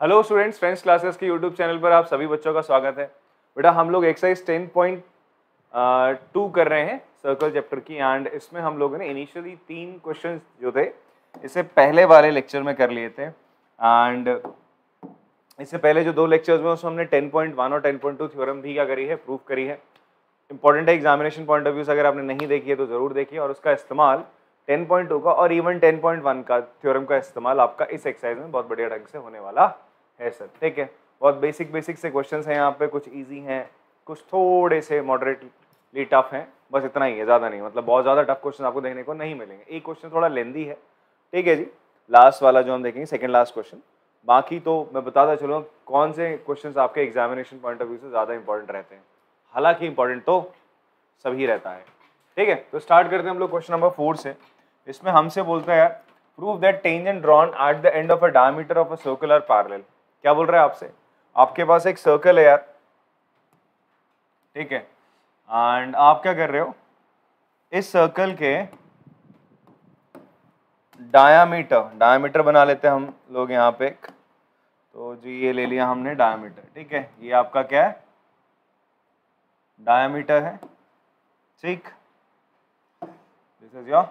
Hello students, friends classes के YouTube channel पर आप सभी बच्चों का स्वागत है। बेटा हम लोग एक्सरसाइज 10.2 कर रहे हैं सर्कल चैप्टर की, एंड इसमें हम लोगों ने इनिशियली 3 क्वेश्चंस जो थे इससे पहले वाले लेक्चर में कर लिए थे, एंड इससे पहले जो 2 लेक्चर्स में उसमें हमने 10.1 और 10.2 थ्योरम भी क्या करी है, प्रूव करी है। इंपॉर्टेंट है एग्जामिनेशन पॉइंट ऑफ व्यू से, अगर आपने नहीं देखी है तो जरूर देखिए, और उसका इस्तेमाल 10.2 का और इवन 10.1 का थ्योरम का इस्तेमाल आपका इस एक्सरसाइज में बहुत बढ़िया ढंग से होने वाला है सर। ठीक है, बहुत बेसिक से क्वेश्चंस हैं यहाँ पे, कुछ इजी हैं, कुछ थोड़े से मॉडरेटली टफ हैं, बस इतना ही है, ज़्यादा नहीं। मतलब बहुत ज़्यादा टफ क्वेश्चन आपको देखने को नहीं मिलेंगे। एक क्वेश्चन थोड़ा लेंदी है, ठीक है जी, लास्ट वाला जो हम देखेंगे, सेकेंड लास्ट क्वेश्चन। बाकी तो मैं बताता चलूँ कौन से क्वेश्चन आपके एग्जामिनेशन पॉइंट ऑफ व्यू से ज़्यादा इंपॉर्टेंट रहते हैं। हालांकि इंपॉर्टेंट तो सभी रहता है। ठीक है, तो स्टार्ट करते हैं हम लोग क्वेश्चन नंबर 4 से। इसमें हमसे बोलता है यार, prove that tangent drawn at the end of a diameter of a circle are parallel. क्या बोल रहा है आपसे, आपके पास एक सर्कल है यार, ठीक है, एंड आप क्या कर रहे हो, इस सर्कल के डायमीटर बना लेते हैं हम लोग यहाँ पे एक, तो जी ये ले लिया हमने डायमीटर। ठीक है, ये आपका क्या है, डायमीटर है। ठीक, this is your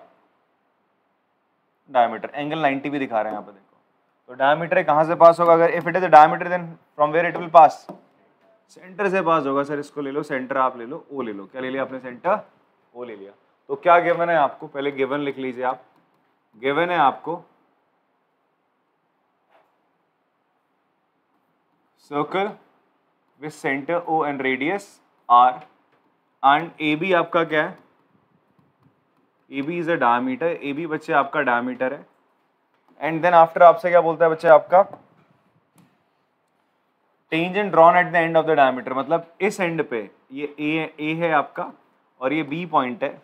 diameter. Angle 90 भी दिखा रहे हैं यहाँ पे, देखो। तो डायमीटर कहाँ से पास होगा, अगर if it is the diameter then from where it will pass, center से पास होगा। सर इसको ले लो, सेंटर आप ले लो, ओ ले लो। क्या ले लिया आपने, सेंटर ओ ले लिया। तो क्या गिवन है आपको, पहले गिवन लिख लीजिए आप। गिवन है आपको circle with center O and radius R, and A B आपका क्या है, A B is a diameter. A B बच्चे आपका डायमीटर है। एंड देन आफ्टर आपसे क्या बोलता है बच्चे, आपका tangent drawn at the end of the diameter, मतलब इस एंड पे ये ए है आपका और ये बी पॉइंट है।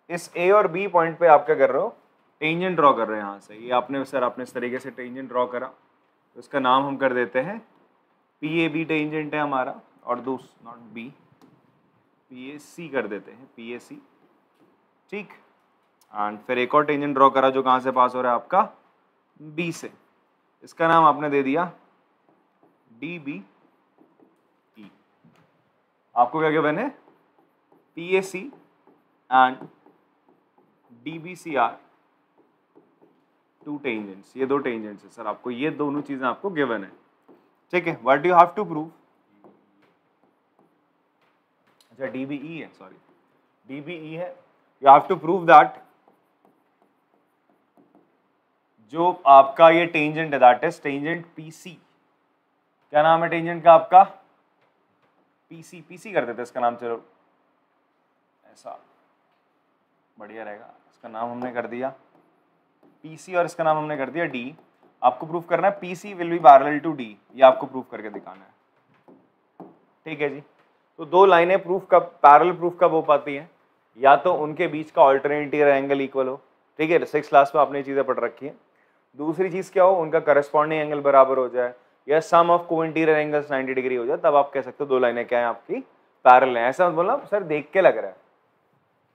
इस ए और बी पॉइंट पे आप क्या कर रहे हो, टेंजेंट ड्रॉ कर रहे हैं यहाँ से। ये आपने सर आपने इस तरीके से टेंजेंट ड्रॉ करा, तो इसका नाम हम कर देते हैं पी ए बी टेंजेंट है हमारा, और नॉट बी, पी ए सी कर देते हैं, पी ए सी। ठीक, एंड फिर एक और टेंजेंट ड्रॉ करा जो कहाँ से पास हो रहा है आपका, बी से। इसका नाम आपने दे दिया डी बी ई। आपको क्या गिवन है, P A C and D B C are two tangents. ये 2 टेंजेंट्स है सर, आपको ये दोनों चीजें आपको गिवन है। ठीक है, what you have to prove, अच्छा डी बी ई है, सॉरी डी बी ई है। You have to prove that जो आपका ये टेंजेंट है, that is tangent P C. क्या नाम है टेंजेंट का आपका, पीसी। पीसी कर देते इसका नाम, चलो ऐसा बढ़िया रहेगा। इसका नाम हमने कर दिया पीसी और इसका नाम हमने कर दिया डी। आपको प्रूफ करना है PC will be parallel to D, ये आपको प्रूफ करके दिखाना है। ठीक है जी, तो 2 लाइनें प्रूफ कब, पैरेलल प्रूफ कब हो पाती है, या तो उनके बीच का अल्टरनेटिव एंगल इक्वल हो। ठीक है, 6th क्लास में आपने ये चीजें पढ़ रखी है। दूसरी चीज क्या हो, उनका करस्पॉन्डिंग एंगल बराबर हो जाए, या सम ऑफ कोइंटीरियर एंगल्स 90 डिग्री हो जाए, तब आप कह सकते हो 2 लाइनें क्या है आपकी, पैरेलल है। ऐसा मत बोलना सर देख के लग रहा है।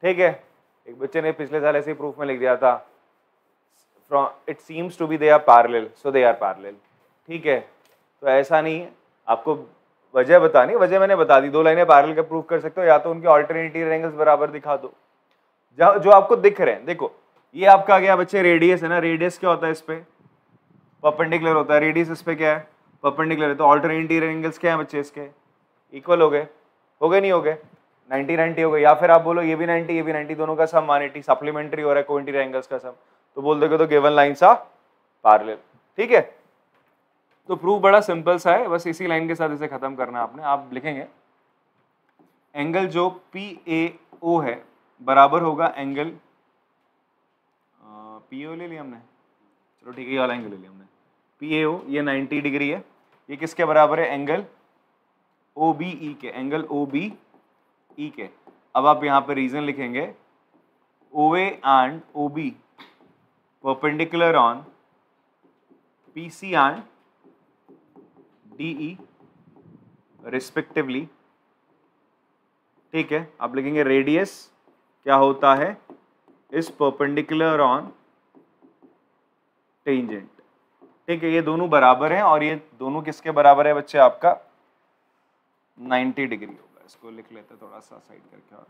ठीक है, एक बच्चे ने पिछले साल ऐसे प्रूफ में लिख दिया था, it seems to be they are parallel, so they are parallel. ठीक है, तो ऐसा नहीं है, आपको वजह बतानी, वजह मैंने बता दी। 2 लाइनें पैरेलल का प्रूफ कर सकते हो, या तो उनके अल्टरनेटिव एंगल्स बराबर दिखा दो जो आपको दिख रहे हैं। देखो ये आपका क्या बच्चे, रेडियस है ना, रेडियस क्या होता है, इस पे परपेंडिकुलर होता है, रेडियस इस पे क्या है, परपेंडिकुलर है। तो अल्टरनेटिव एंगल्स क्या है बच्चे, इसके इक्वल हो गए नहीं हो गए, 90 हो गए। या फिर आप बोलो ये भी 90 ये भी 90, दोनों का सम 180, सप्लीमेंट्री हो रहा है कोइंटीरियर एंगल्स का सम, तो बोल दोगे तो गिवन लाइंस आर पैरेलल। ठीक है, तो प्रूफ बड़ा सिंपल सा है, बस इसी लाइन के साथ इसे खत्म करना है आपने। आप लिखेंगे एंगल जो पी ए ओ है बराबर होगा एंगल, पी ओ ले लिया हमने, चलो ठीक है, ये वाला एंगल ले लिया हमने, पी ए ओ, ये 90 डिग्री है। ये किसके बराबर है, एंगल ओ बी ई के, एंगल ओ बी ई के। अब आप यहाँ पे रीजन लिखेंगे, O A and O B perpendicular on P C and D E respectively. ठीक है, आप लिखेंगे रेडियस क्या होता है, इस परपेंडिकुलर ऑन टेंजेंट। ठीक है, ये दोनों बराबर हैं और ये दोनों किसके बराबर है बच्चे, आपका 90 डिग्री होगा। इसको लिख लेते थोड़ा सा साइड करके, और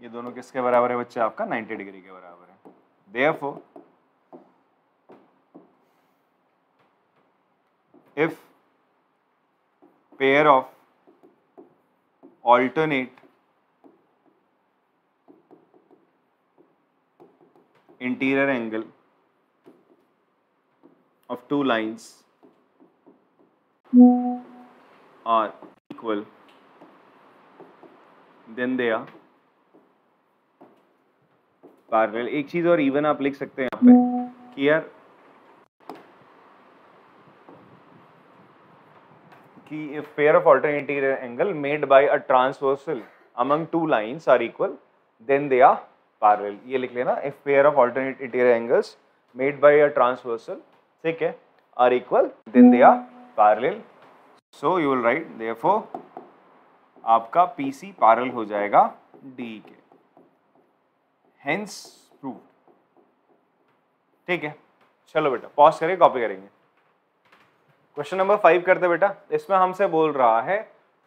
ये दोनों किसके बराबर है बच्चे, आपका 90 डिग्री के बराबर है। Therefore, if pair of alternate interior angle of two lines are equal, then they are parallel। एक चीज और इवन आप लिख सकते हैं यहाँ पे कि यार कि if pair of alternate interior angle made by a transversal among two lines are equal, then they are parallel। ये लिख लेना, if pair of alternate interior angles made by a transversal, ठीक है, are equal, then they are parallel। So you will write therefore आपका PC parallel हो जाएगा DE के, hence proved। ठीक है, चलो बेटा पॉज करें, कॉपी करेंगे। क्वेश्चन नंबर 5 करते बेटा। इसमें हमसे बोल रहा है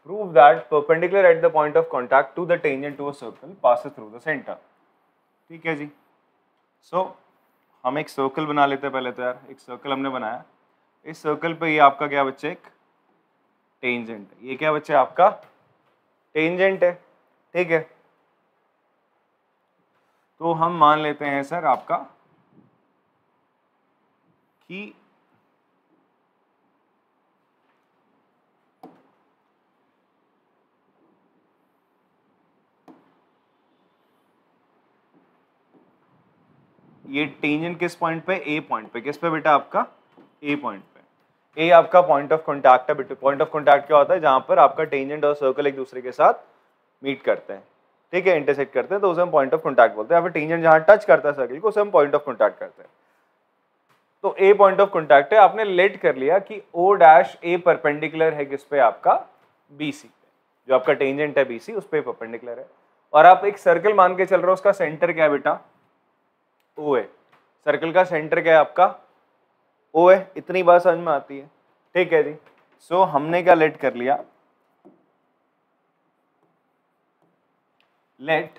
prove that perpendicular at the point of contact to the tangent to a circle passes through the center. ठीक है जी। सो हम एक सर्कल बना लेते हैं पहले तो यार। एक सर्कल हमने बनाया, इस सर्कल पे ये आपका क्या बच्चे, एक टेंजेंट है। ये क्या बच्चे आपका टेंजेंट है। ठीक है, तो हम मान लेते हैं सर आपका कि ये टेंजेंट किस पॉइंट पे, ए पॉइंट पे। किस पे बेटा, आपका ए पॉइंट पे। ए आपका पॉइंट ऑफ कांटेक्ट है बेटा। पॉइंट ऑफ कांटेक्ट क्या होता है, जहां पर आपका टेंजेंट और सर्कल एक दूसरे के साथ मीट करते हैं, ठीक है, इंटरसेक्ट करते हैं, तो उसे हम पॉइंट ऑफ कांटेक्ट बोलते हैं। या फिर टेंजेंट जहां टच करता है सर्कल को, उसे हम पॉइंट ऑफ कांटेक्ट करते हैं। तो ए पॉइंट ऑफ कांटेक्ट है। आपने लेट कर लिया कि ओ डैश ए परपेंडिकुलर है किस पे, आपका बीसी पे। जो आपका टेंजेंट है बीसी, उस पे परपेंडिकुलर है। और आप एक सर्कल मान के चल रहे हो, उसका सेंटर क्या है बेटा, ओ है। सर्कल का सेंटर क्या है आपका, ओ है। इतनी बात समझ में आती है। ठीक है जी। सो हमने क्या लेट कर लिया, लेट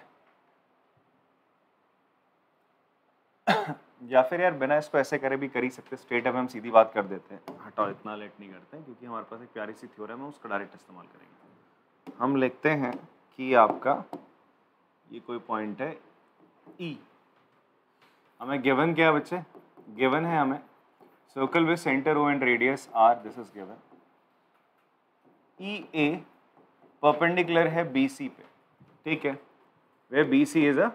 या फिर यार बिना इसको ऐसे करे भी कर ही सकते, स्ट्रेट अप हम सीधी बात कर देते हैं। हटाओ, इतना लेट नहीं करते हैं क्योंकि हमारे पास एक प्यारी सी थ्योरम है, उसका डायरेक्ट इस्तेमाल करेंगे। हम लिखते हैं कि आपका ये कोई पॉइंट है ई। हमें गिवन क्या है बच्चे, गिवन है हमें circle with center O and radius R, this is given. E A perpendicular है बीसी पे। ठीक है, where BC is a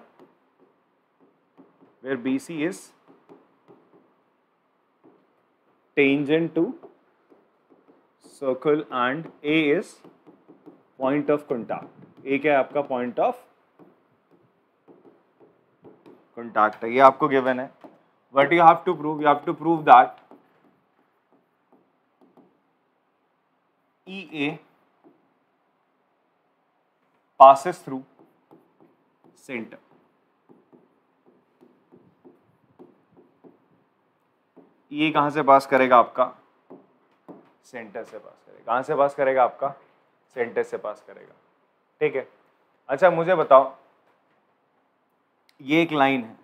where BC is tangent to circle and A is point of contact। A क्या है आपका point of contact है, ये आपको given है। What you have to prove, you have to prove that EA passes through center। ये कहां से पास करेगा आपका, सेंटर से पास करेगा। कहां से पास करेगा आपका, सेंटर से पास करेगा। ठीक है, अच्छा मुझे बताओ, ये एक लाइन है,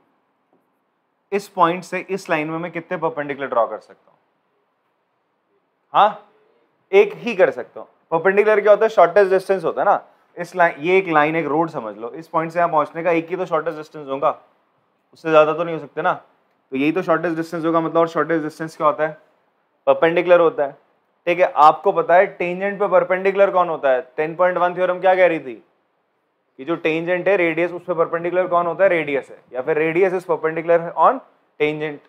इस पॉइंट से इस लाइन में मैं कितने परपेंडिकुलर ड्रॉ कर सकता हूं, हाँ एक ही कर सकता हूं। परपेंडिकुलर क्या होता है, शॉर्टेस्ट डिस्टेंस होता है ना। इस लाइन, ये एक लाइन, एक रोड समझ लो, इस पॉइंट से यहाँ पहुंचने का एक ही तो शॉर्टेस्ट डिस्टेंस होगा, उससे ज्यादा तो नहीं हो सकते ना। तो यही तो शॉर्टेस्ट डिस्टेंस होगा, मतलब। और शॉर्टेस्ट डिस्टेंस क्या होता है, परपेंडिकुलर होता है। ठीक है, आपको पता है टेंजेंट पे परपेंडिकुलर कौन होता है। 10.1 थ्योरम क्या कह रही थी कि जो टेंजेंट है रेडियस, उस पे परपेंडिकुलर कौन होता है, रेडियस है। या फिर radius is perpendicular on tangent.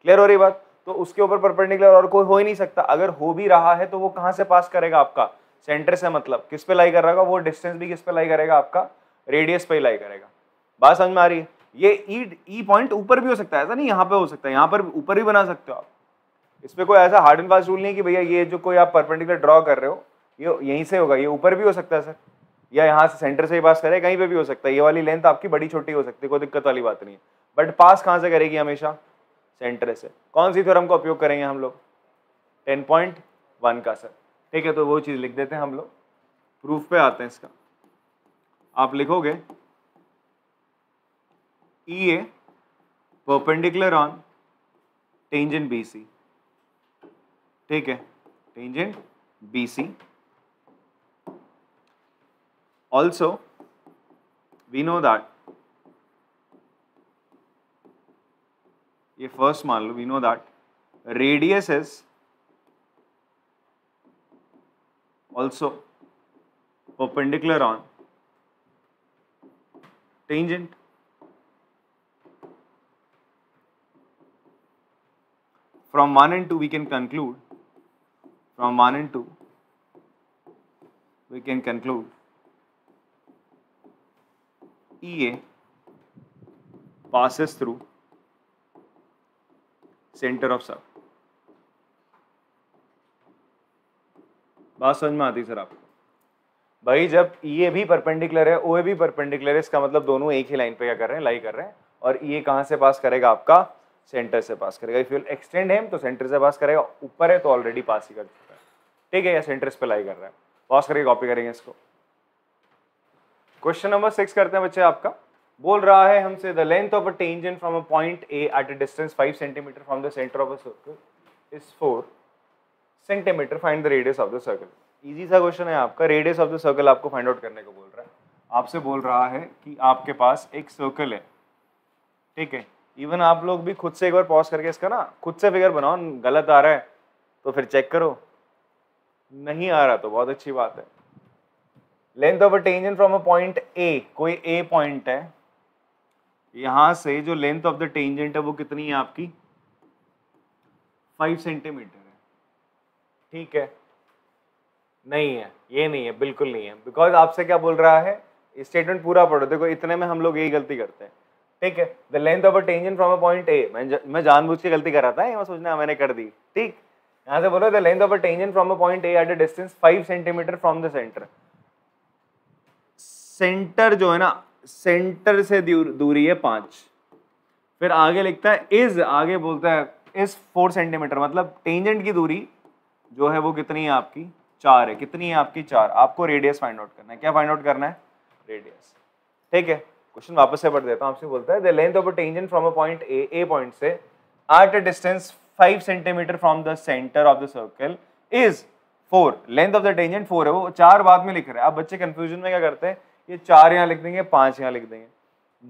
Clear हो रही बात। तो उसके ऊपर परपेंडिकुलर और कोई हो ही नहीं सकता। अगर हो भी रहा है तो वो कहां से पास करेगा, आपका सेंटर से। मतलब किस पे लाई कर रहा होगा, वो डिस्टेंस भी किस पे लाई करेगा, आपका रेडियस पे लाई करेगा। बात समझ में आ रही है। ये ई पॉइंट ऊपर भी हो सकता है, ऐसा नहीं यहाँ पे हो सकता है, यहाँ पर ऊपर भी बना सकते हो आप। इस पे कोई ऐसा हार्ड एंड फास्ट रूल नहीं कि भैया ये जो कोई आप परपेंडिकुलर ड्रॉ कर रहे हो ये यहीं से होगा, ये ऊपर भी हो सकता है सर। या यहाँ से सेंटर से ही पास करे, कहीं पे भी हो सकता है। ये वाली लेंथ आपकी बड़ी छोटी हो सकती है, कोई दिक्कत वाली बात नहीं है, बट पास कहाँ से करेगी? हमेशा सेंटर से। कौन सी थ्योरम का उपयोग करेंगे हम लोग? 10.1 का सर। ठीक है, तो वो चीज लिख देते हैं हम लोग। प्रूफ पे आते हैं इसका। आप लिखोगे E A perpendicular on tangent B C. ठीक है, tangent B C. Also we know that, ये फर्स्ट मान लो, we know that radius is also perpendicular on tangent. From 1 and 2 we can conclude, from 1 and 2 we can conclude EA passes through center of circle। बात समझ में आती sir आपको? भाई जब EA भी परपेंडिकुलर है, OA भी परपेंडिकुलर है, इसका मतलब दोनों एक ही लाइन पे क्या कर रहे हैं? लाई कर रहे हैं। और EA कहाँ से पास करेगा? आपका सेंटर से पास करेगा। इफ यू एक्सटेंड हिम तो सेंटर से पास करेगा, ऊपर है तो ऑलरेडी पास ही कर चुका है। ठीक है, या सेंटर पे लाई कर रहा है, पास करके कॉपी करेंगे इसको। क्वेश्चन नंबर 6 करते हैं बच्चे। आपका बोल रहा है हमसे the length of a tangent from a point A eight a distance 5 centimetre from the centre of a circle is 4 centimetre, find the radius of the circle. Easy सा क्वेश्चन है आपका। रेडियस ऑफ द सर्कल आपको find out करने को बोल रहा है। आपसे बोल रहा है कि आपके पास एक सर्कल है। ठीक है, इवन आप लोग भी खुद से एक बार पॉज करके इसका ना खुद से फिगर बनाओ। गलत आ रहा है तो फिर चेक करो, नहीं आ रहा तो बहुत अच्छी बात है। Length of a tangent from a point ए, कोई ए पॉइंट है, यहां से जो लेंथ ऑफ द टेंजेंट है वो कितनी है आपकी? 5 सेंटीमीटर है। ठीक है, नहीं है, ये नहीं है, बिल्कुल नहीं है। बिकॉज आपसे क्या बोल रहा है? स्टेटमेंट पूरा पढ़ो। देखो इतने में हम लोग यही गलती करते हैं। ठीक है, the length of a tangent from a point ए, मैं जानबूझ के गलती कर रहा था, ये सोचना मैंने कर दी। ठीक, यहां से बोलो the length of a tangent from a point A eight a distance 5 centimetre from the centre. Centre जो है ना, सेंटर से दूरी है 5। फिर आगे लिखता है इज, आगे बोलता है इज 4 सेंटीमीटर, मतलब टेंजेंट की दूरी जो है वो कितनी है आपकी? 4 है। कितनी है आपकी? 4। आपको रेडियस फाइंड आउट करना है। क्या फाइंड आउट करना है? रेडियस। ठीक है, क्वेश्चन वापस से पढ़ देता हूं। आपसे बोलता है the length of a tangent from a point A point से at a distance 5 centimetre from the centre of the circle is 4। Length of the tangent 4 है, वो 4 बाद में लिख रहे हैं। अब बच्चे कंफ्यूजन में क्या करते हैं? ये 4 यहाँ लिख देंगे, 5 यहाँ लिख देंगे,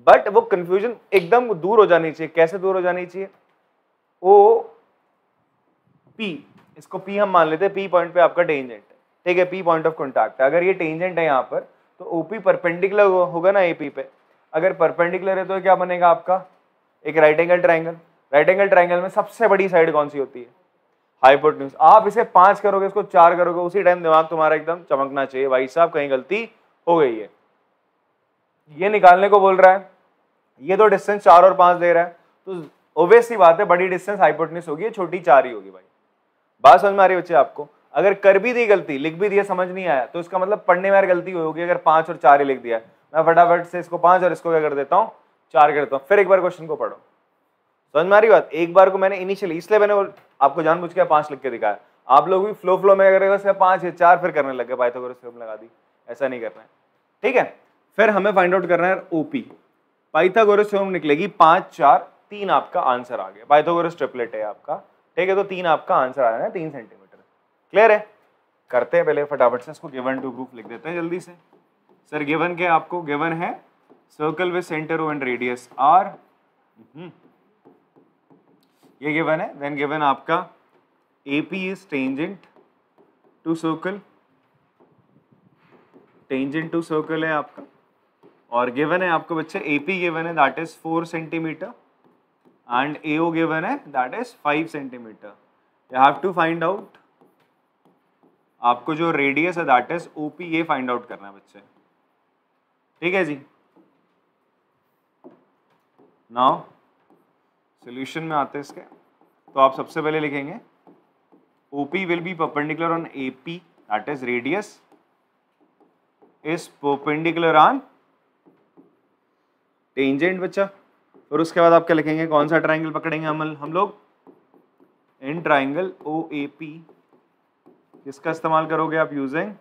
बट वो कंफ्यूजन एकदम दूर हो जानी चाहिए। कैसे दूर हो जानी चाहिए? ओ पी, इसको पी हम मान लेते हैं। पी पॉइंट पे आपका टेंजेंट है। ठीक है, पी पॉइंट ऑफ कॉन्टैक्ट। अगर ये टेंजेंट है यहाँ पर तो ओपी परपेंडिकुलर होगा ना एपी पे। अगर परपेंडिकुलर है तो क्या बनेगा आपका? एक right angle triangle. Right angle triangle में सबसे बड़ी साइड कौन सी होती है? हाइपोटेन्यूज। आप इसे 5 करोगे, इसको 4 करोगे, उसी टाइम दिमाग तुम्हारा एकदम चमकना चाहिए, भाई साहब कहीं गलती हो गई है। ये निकालने को बोल रहा है। ये तो डिस्टेंस 4 और 5 दे रहा है, तो ऑब्वियस सी बात है बड़ी डिस्टेंस हाइपोटेन्यूज होगी, छोटी 4 ही होगी। भाई बात समझ में आ रही है बच्चे आपको? अगर कर भी दी गलती, लिख भी दिया, समझ नहीं आया, तो इसका मतलब पढ़ने में यार गलती हुई होगी। अगर 5 और 4 ही लिख दिया, मैं फटाफट से इसको 5 और इसको क्या कर देता हूँ? 4 कर देता हूँ। फिर एक बार क्वेश्चन को पढ़ो। समझ में आ रही बात? एक बार को मैंने इनिशियली, इसलिए मैंने आपको जानबूझ के 5 लिख के दिखाया। आप लोग भी फ्लो में करेगा 5 या 4 फिर करने लगे, पाइथागोरस थ्योरम लगा दी। ऐसा नहीं करना है। ठीक है, फिर हमें फाइंड आउट करना है ओपी। पाइथागोरस थ्योरम निकलेगी 5 4 3, आपका आंसर आ गया। पाइथागोरस ट्रिपलेट है आपका। ठीक है, तो 3 आपका आंसर आ रहा है, 3 सेंटीमीटर। क्लियर है? करते हैं पहले फटाफट से इसको गिवन टू प्रूफ लिख देते हैं जल्दी से। सर गिवन क्या आपको? गिवन है circle with centre and radius R, ये गिवन है। देन गिवन आपका AP is tangent to circle, tangent to circle है आपका। और गिवन है आपको बच्चे एपी गिवन है that is 4 centimetre and AO given है that is 5 centimetre. You have to find out आपको जो रेडियस है दैट इज ओपी, ये फाइंड आउट करना है बच्चे। ठीक है जी। नाउ सॉल्यूशन में आते हैं इसके। तो आप सबसे पहले लिखेंगे OP will B perpendicular on AP that is radius is perpendicular on tangent बच्चा। और उसके बाद आप क्या लिखेंगे, कौन सा ट्राइंगल पकड़ेंगे हम लोग, इन ट्राइंगल OAP। किसका इस्तेमाल करोगे आप, यूजिंग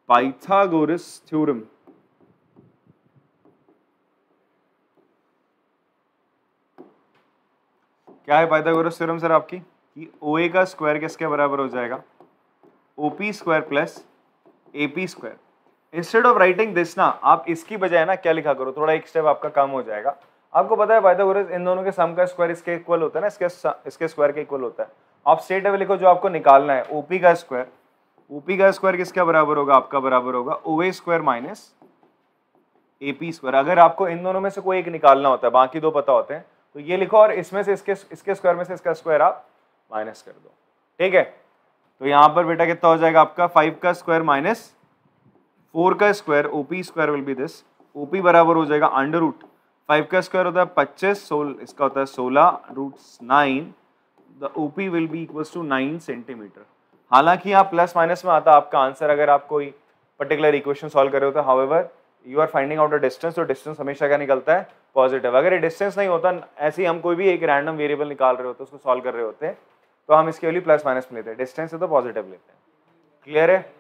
पाइथागोरस थ्योरम। क्या है पाइथागोरस थ्योरम सर आपकी, कि OA का स्क्वायर किसके बराबर हो जाएगा, OP square plus AP square. Instead of writing this ना, आप इसकी बजाय ना क्या लिखा करो, थोड़ा एक स्टेप आपका कम हो जाएगा। आपको पता है पाइथागोरस इन दोनों के सम का स्क्वायर इसके इक्वल होता है ना, इसके स्क्वायर के इक्वल होता है। आप स्ट्रेट अवे लिखो, जो आपको निकालना है OP का स्क्वायर, OP का स्क्वायर किसका बराबर होगा, आपका बराबर होगा OA square minus AP square. अगर आपको इन दोनों में से कोई एक निकालना होता है, बाकी दो पता होते हैं, तो ये लिखो और इसमें से इसके स्क्वायर में से इसका स्क्वायर आप माइनस कर दो, ठीक है। तो यहाँ पर बेटा कितना हो जाएगा आपका, 5 का स्क्वायर माइनस 4 का square, OP square will be this, OP बराबर हो जाएगा अंडर रूट 5 का स्क्वायर होता है 25, इसका होता है 16 root 9, the OP will be equals to 9 centimeter. हालांकि यहाँ प्लस माइनस में आता आपका आंसर अगर आप कोई पर्टिकुलर इक्वेशन सॉल्व कर रहे हो तो, however you are finding out a distance, तो डिस्टेंस हमेशा क्या निकलता है, पॉजिटिव। अगर ये डिस्टेंस नहीं होता, ऐसे ही हम कोई भी एक रैंडम वेरिएबल निकाल रहे होते हैं, उसको सॉल्व कर रहे होते हैं, तो हम इसके लिए प्लस माइनस में लेते हैं, डिस्टेंस है तो पॉजिटिव लेते हैं। क्लियर है,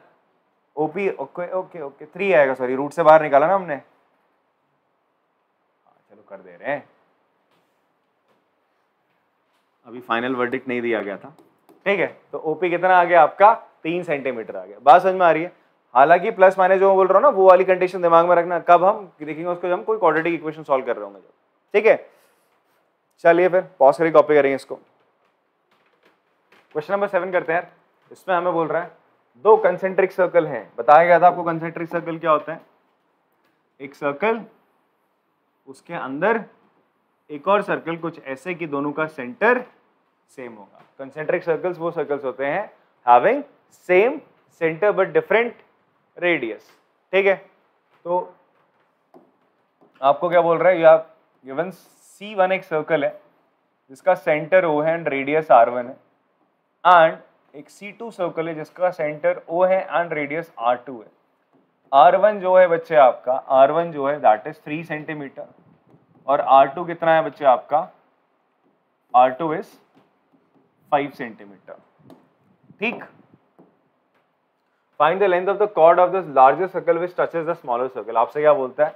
OP ओके ओके ओके 3 आएगा, सॉरी रूट से बाहर निकाला ना हमने, चलो कर दे रहे हैं, अभी फाइनल वर्डिक्ट नहीं दिया गया था, ठीक है। तो OP कितना आ गया आपका, 3 सेंटीमीटर आ गया। बात समझ में आ रही है। हालांकि प्लस माइनस जो मैं बोल रहा हूँ ना, वो वाली कंडीशन दिमाग में रखना, कब हम देखेंगे उसको, जब हम कोई क्वाड्रेटिक इक्वेशन सॉल्व कर रहे होंगे, ठीक है। चलिए फिर पॉज करके कॉपी करेंगे इसको। क्वेश्चन नंबर 7 करते हैं। इसमें हमें बोल रहा है दो कंसेंट्रिक सर्कल हैं, बताया गया था आपको कंसेंट्रिक सर्कल क्या होता है, एक सर्कल उसके अंदर एक और सर्कल, कुछ ऐसे कि दोनों का सेंटर सेम होगा। कंसेंट्रिक सर्कल्स वो सर्कल्स होते हैं having same centre but different radius, ठीक है। तो आपको क्या बोल रहा है, यू हैव गिवन C1 एक सर्कल है जिसका सेंटर O है एंड रेडियस R1 है, एंड एक C2 सर्कल है जिसका सेंटर O है एंड रेडियस R2 है। R1 जो है बच्चे आपका, R1 जो है दैट इज 3 सेंटीमीटर, और R2 कितना है बच्चे आपका, R2 इज 5 सेंटीमीटर, ठीक। Find the length of the chord of the largest circle which touches the smaller circle. आपसे क्या बोलता है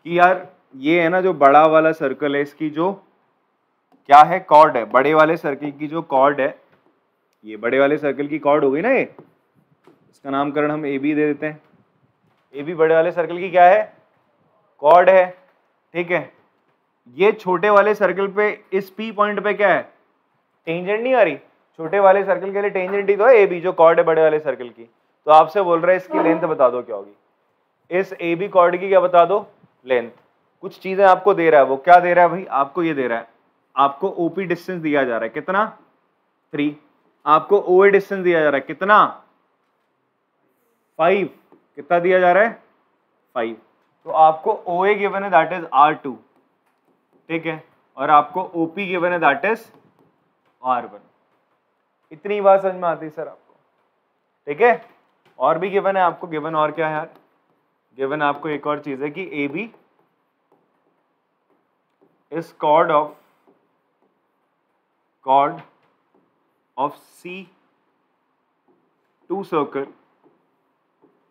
कि यार ये है ना जो बड़ा वाला सर्कल है, इसकी जो क्या है कॉर्ड है, बड़े वाले सर्कल की जो कॉर्ड है, ये बड़े वाले सर्कल की कॉर्ड हो गई ना, ये इसका नामकरण हम AB दे देते हैं। AB बड़े वाले सर्कल की क्या है, कॉर्ड है, ठीक है। ये छोटे वाले सर्कल पे इस P पॉइंट पे क्या है, टेंजेंट नहीं आ रही, छोटे वाले सर्कल के लिए टेंजेंट ही तो है AB, जो कॉर्ड है बड़े वाले सर्कल की। तो आपसे बोल रहा है इसकी लेंथ बता दो क्या होगी, इस AB कॉर्ड की क्या बता दो, लेंथ। कुछ चीजें आपको दे रहा है, वो क्या दे रहा है भाई, आपको ये दे रहा है, आपको OP डिस्टेंस दिया जा रहा है कितना, 3, आपको OA डिस्टेंस दिया जा रहा है कितना, 5, कितना दिया जा रहा है, 5। तो आपको OA गिवन है दैट इज R2, ठीक है, और आपको OP गिवन है दैट इज R1। इतनी बात समझ में आती है सर आपको, ठीक है। और भी गिवन है आपको, गिवन और क्या है यार, गिवन आपको एक और चीज है कि AB is chord of C2 circle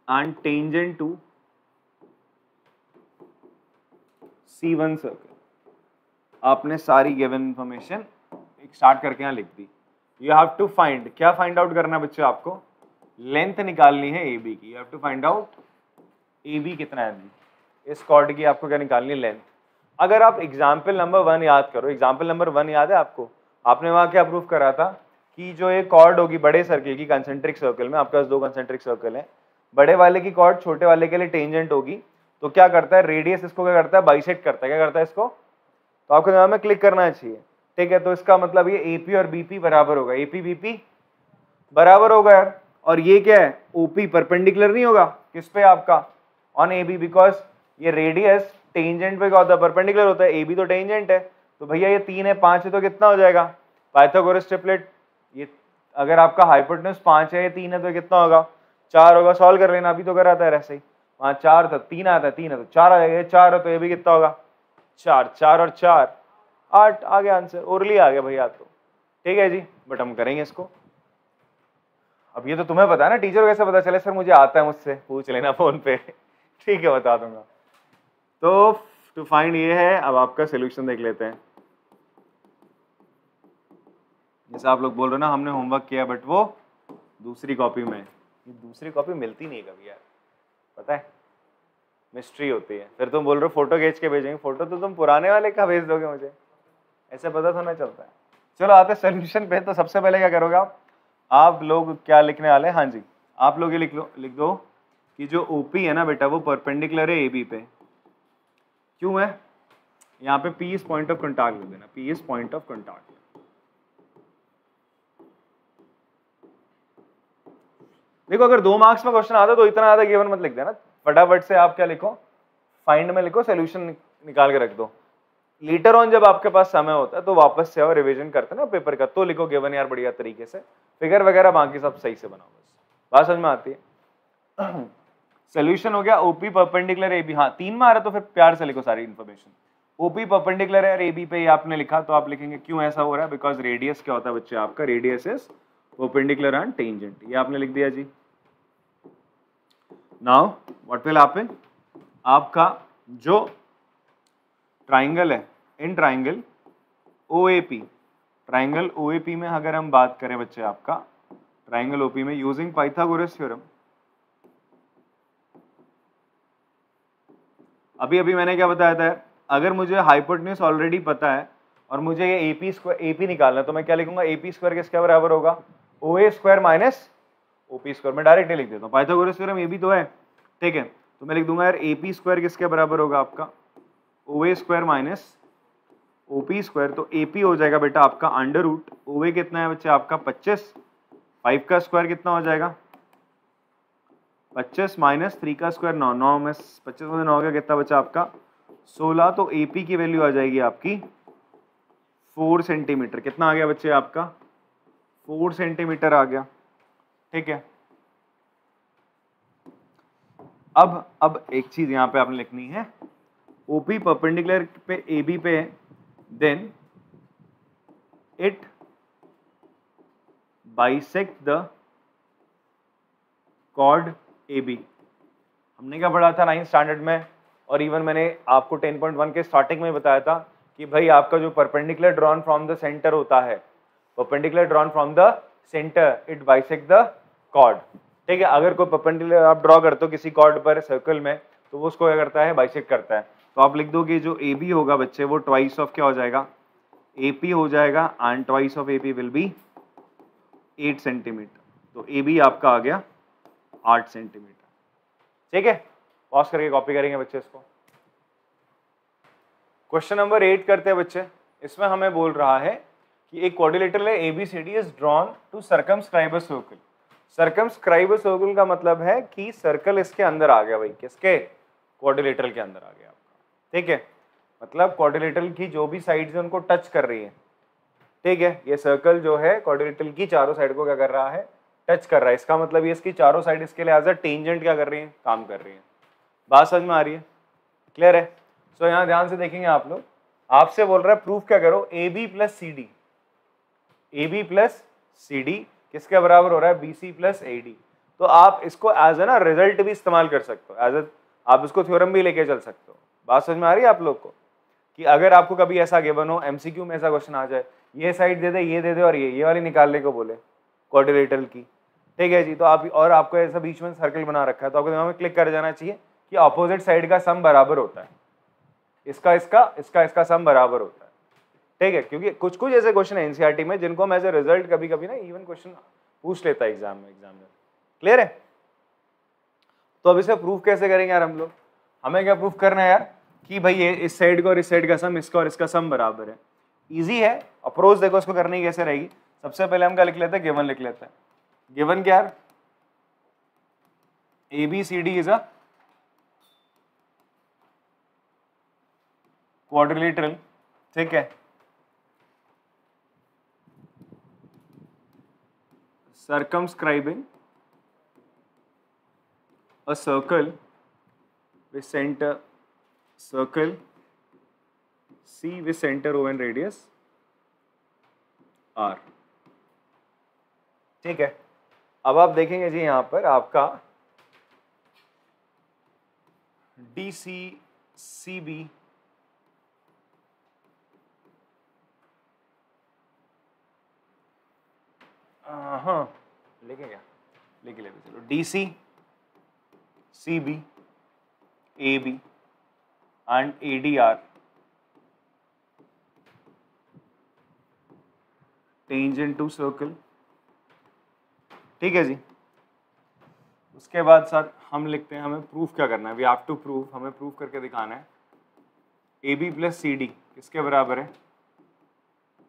and tangent to C1 circle. आपने सारी गिवन इंफॉर्मेशन एक स्टार्ट करके यहाँ लिख दी। यू हैव टू फाइंड, क्या फाइंड आउट करना है बच्चों, आपको लेंथ निकालनी है AB की। You have to find out AB कितना है, इस कॉर्ड की आपको क्या निकालनी है, लेंथ। अगर आप एग्जाम्पल नंबर 1 याद करो, एग्जाम्पल नंबर 1 याद है आपको, आपने वहां क्या प्रूफ करा था कि जो ये कॉर्ड होगी बड़े सर्कल की, कंसेंट्रिक सर्कल में आपके पास 2 कंसेंट्रिक सर्कल है, बड़े वाले की कॉर्ड छोटे वाले के लिए टेंजेंट होगी, तो क्या करता है, रेडियस इसको क्या करता है, बाइसेक्ट करता है, क्या करता है इसको, तो आपको दिमाग में क्लिक करना चाहिए, ठीक है। तो इसका मतलब ये AP और BP बराबर होगा, AP BP बराबर होगा यार, और ये क्या है, OP परपेंडिकुलर नहीं होगा किस पे, आपका ऑन AB, बिकॉज ये रेडियस टेंजेंट पे क्या होता है, परपेंडिकुलर होता है, AB तो टेंजेंट है, तो भैया ये 3 है 5 है तो कितना हो जाएगा, पाइथागोरस ट्रिपलेट। ये अगर आपका हाइपोटेन्यूज 5 है, ये 3 है तो कितना होगा, 4 होगा, सॉल्व कर लेना, अभी तो कर आता है ऐसे ही, वहाँ 4 था, 3 आता है, 3 है तो 4 आ जाएगा, 4 है तो ये भी कितना होगा 4, 4 और 4 8 आ गया आंसर, ओरली आ गया भैया तो, ठीक है जी। बट हम करेंगे इसको, अब ये तो तुम्हें पता है ना, टीचर को कैसे पता चले, सर मुझे आता है, मुझसे पूछ लेना फोन पे ठीक है बता दूंगा। तो टू फाइंड ये है, अब आपका सोल्यूशन देख लेते हैं। जैसे आप लोग बोल रहे हो ना हमने होमवर्क किया, बट वो दूसरी कॉपी में, ये दूसरी कॉपी मिलती नहीं कभी यार, पता है, मिस्ट्री होती है। फिर तुम बोल रहे हो फोटो खींच के भेजेंगे, फोटो तो तुम पुराने वाले का भेज दोगे मुझे, ऐसे पता थोड़ा चलता है। चलो आते सोल्यूशन पे। तो सबसे पहले क्या करोगे आप लोग क्या लिखने वाले हैं, हाँ जी आप लोग ये लिख दो कि जो ओपी है ना बेटा वो परपेंडिकुलर है एबी पे। क्यों है, यहाँ पे P is point of contact लिख देना, P is point of contact. देखो अगर 2 मार्क्स में क्वेश्चन आता तो इतना ज्यादा गिवन मत लिख देना, फटाफट से आप क्या लिखो, फाइंड में लिखो, सोल्यूशन निकाल के रख दो। लेटर ऑन जब आपके पास समय होता है तो वापस से आओ, रिवीजन करते ना पेपर का, तो लिखो गिवन यार बढ़िया तरीके से, फिगर वगैरह बाकी सब सही से बनाओ, बस बात समझ में आती है। सोल्यूशन हो गया ओपी परपेंडिकुलर एबी, हाँ 3 में आ रहा तो फिर प्यार से लिखो सारी इन्फॉर्मेशन। ओपी परपेंडिकुलर है एबी पे, आपने लिखा तो आप लिखेंगे क्यों ऐसा हो रहा है, बिकॉज रेडियस क्या होता है बच्चे आपका, radius is perpendicular and tangent, ये आपने लिख दिया जी। नाउ व्हाट विल हैपन, आपका जो ट्राइंगल है, इन ट्राइंगल ओएपी, ट्राइंगल ओएपी में अगर हम बात करें बच्चे आपका, ट्राइंगल ओपी में यूजिंग पाइथागोरस थ्योरम, अभी अभी मैंने क्या बताया था, अगर मुझे हाइपोटेन्यूज ऑलरेडी पता है और मुझे ये एपी स्क्वायर एपी निकालना है तो मैं क्या लिखूंगा, एपी स्क्वायर किसके बराबर होगा, ओए स्क्वायर माइनस ओपी स्क्वायर। मैं डायरेक्ट लिख देता हूँ, पाइथागोरस थ्योरम ये भी तो है, ठीक है, तो मैं लिख दूंगा यार एपी स्क्वायर किसके बराबर होगा आपका, ओए स्क्वायर माइनस ओपी स्क्वायर। तो एपी हो जाएगा बेटा आपका अंडर रूट, ओए कितना है बच्चे आपका 25, 5 का स्क्वायर कितना हो जाएगा 25 माइनस 3 का स्क्वायर 9, 9 में 25 में 9 का कितना बचा आपका 16, तो एपी की वैल्यू आ जाएगी आपकी 4 सेंटीमीटर। कितना आ गया बच्चे आपका 4 सेंटीमीटर आ गया, ठीक है। अब एक चीज यहाँ पे आपने लिखनी है, ओपी परपेंडिकुलर पे एबी पे है, then it bisect the chord AB। हमने क्या पढ़ा था 9th स्टैंडर्ड में, और इवन मैंने आपको 10.1 के स्टार्टिंग में बताया था कि भाई आपका जो perpendicular drawn from the center होता है, perpendicular drawn from the center it bisect the chord, ठीक है। अगर कोई परपेंडिकुलर आप ड्रॉ करते हो किसी कॉर्ड पर सर्कल में तो वो उसको क्या करता है, बाइसेक्ट करता है। तो आप लिख दो कि जो AB होगा बच्चे वो ट्वाइस ऑफ क्या हो जाएगा, AP हो जाएगा, and twice of AP will be 8 centimetre. तो AB आपका आ गया 8 सेंटीमीटर, ठीक है। पॉज करके कॉपी करेंगे बच्चे इसको। क्वेश्चन नंबर 8 करते हैं बच्चे। इसमें हमें बोल रहा है कि एक क्वाड्रिलेटरल है ABCD is drawn to circumscribe a circle. Circumscribe a circle का मतलब है कि सर्कल इसके अंदर आ गया भाई, किसके, क्वाड्रिलेटरल के अंदर आ गया आपका, ठीक है। मतलब क्वाड्रिलेटरल की जो भी साइड्स है उनको टच कर रही है, ठीक है। ये सर्कल जो है क्वाड्रिलेटरल की चारों साइड को क्या कर रहा है, टच कर रहा है। इसका मतलब ये इसकी चारों साइड इसके लिए एज अ टेंजेंट क्या कर रही है, काम कर रही है। बात समझ में आ रही है, क्लियर है। सो यहाँ ध्यान से देखेंगे आप लोग, आपसे बोल रहा है प्रूफ क्या करो, AB plus CD, AB plus CD किसके बराबर हो रहा है, BC प्लस AD। तो आप इसको एज ए ना रिजल्ट भी इस्तेमाल कर सकते हो, एज ए आप इसको थ्योरम भी लेके चल सकते हो। बात समझ में आ रही है आप लोग को, कि अगर आपको कभी ऐसा गिवन हो, MCQ में ऐसा क्वेश्चन आ जाए, ये साइड दे दे, ये दे दे, और ये वाली निकालने को बोले क्वाड्रिलेटरल की, ठीक है जी। तो आप और आपको ऐसा बीच में सर्कल बना रखा है तो आपको दिमाग में क्लिक कर जाना चाहिए कि अपोजिट साइड का सम बराबर होता है, इसका सम बराबर होता है, ठीक है। क्योंकि कुछ कुछ ऐसे क्वेश्चन है एनसीईआरटी में जिनको हम एज ए रिजल्ट कभी कभी ना इवन क्वेश्चन पूछ लेता है एग्जाम में, क्लियर है। तो अब इसे प्रूफ कैसे करेंगे यार हम लोग, हमें क्या प्रूफ करना है यार कि भाई ये इस साइड का और इस साइड का सम, इसका और इसका सम बराबर है। इजी है, अप्रोच देखो इसको करने की कैसे रहेगी। सबसे पहले हम क्या लिख लेते हैं, गिवन लिख लेते हैं। गिवन क्या है, ABCD इज अ क्वाड्रिलेटरल, ठीक है, circumscribing a circle with center circle C with center O and radius R। ठीक है, अब आप देखेंगे जी यहां पर आपका DC CB हाँ लिखे क्या, लिख ले चलो, DC CB AB and ADR tangent to circle। ठीक है जी, उसके बाद सर हम लिखते हैं, हमें प्रूफ क्या करना है, वी हैव टू प्रूफ, हमें प्रूफ करके दिखाना है AB प्लस CD किसके बराबर है,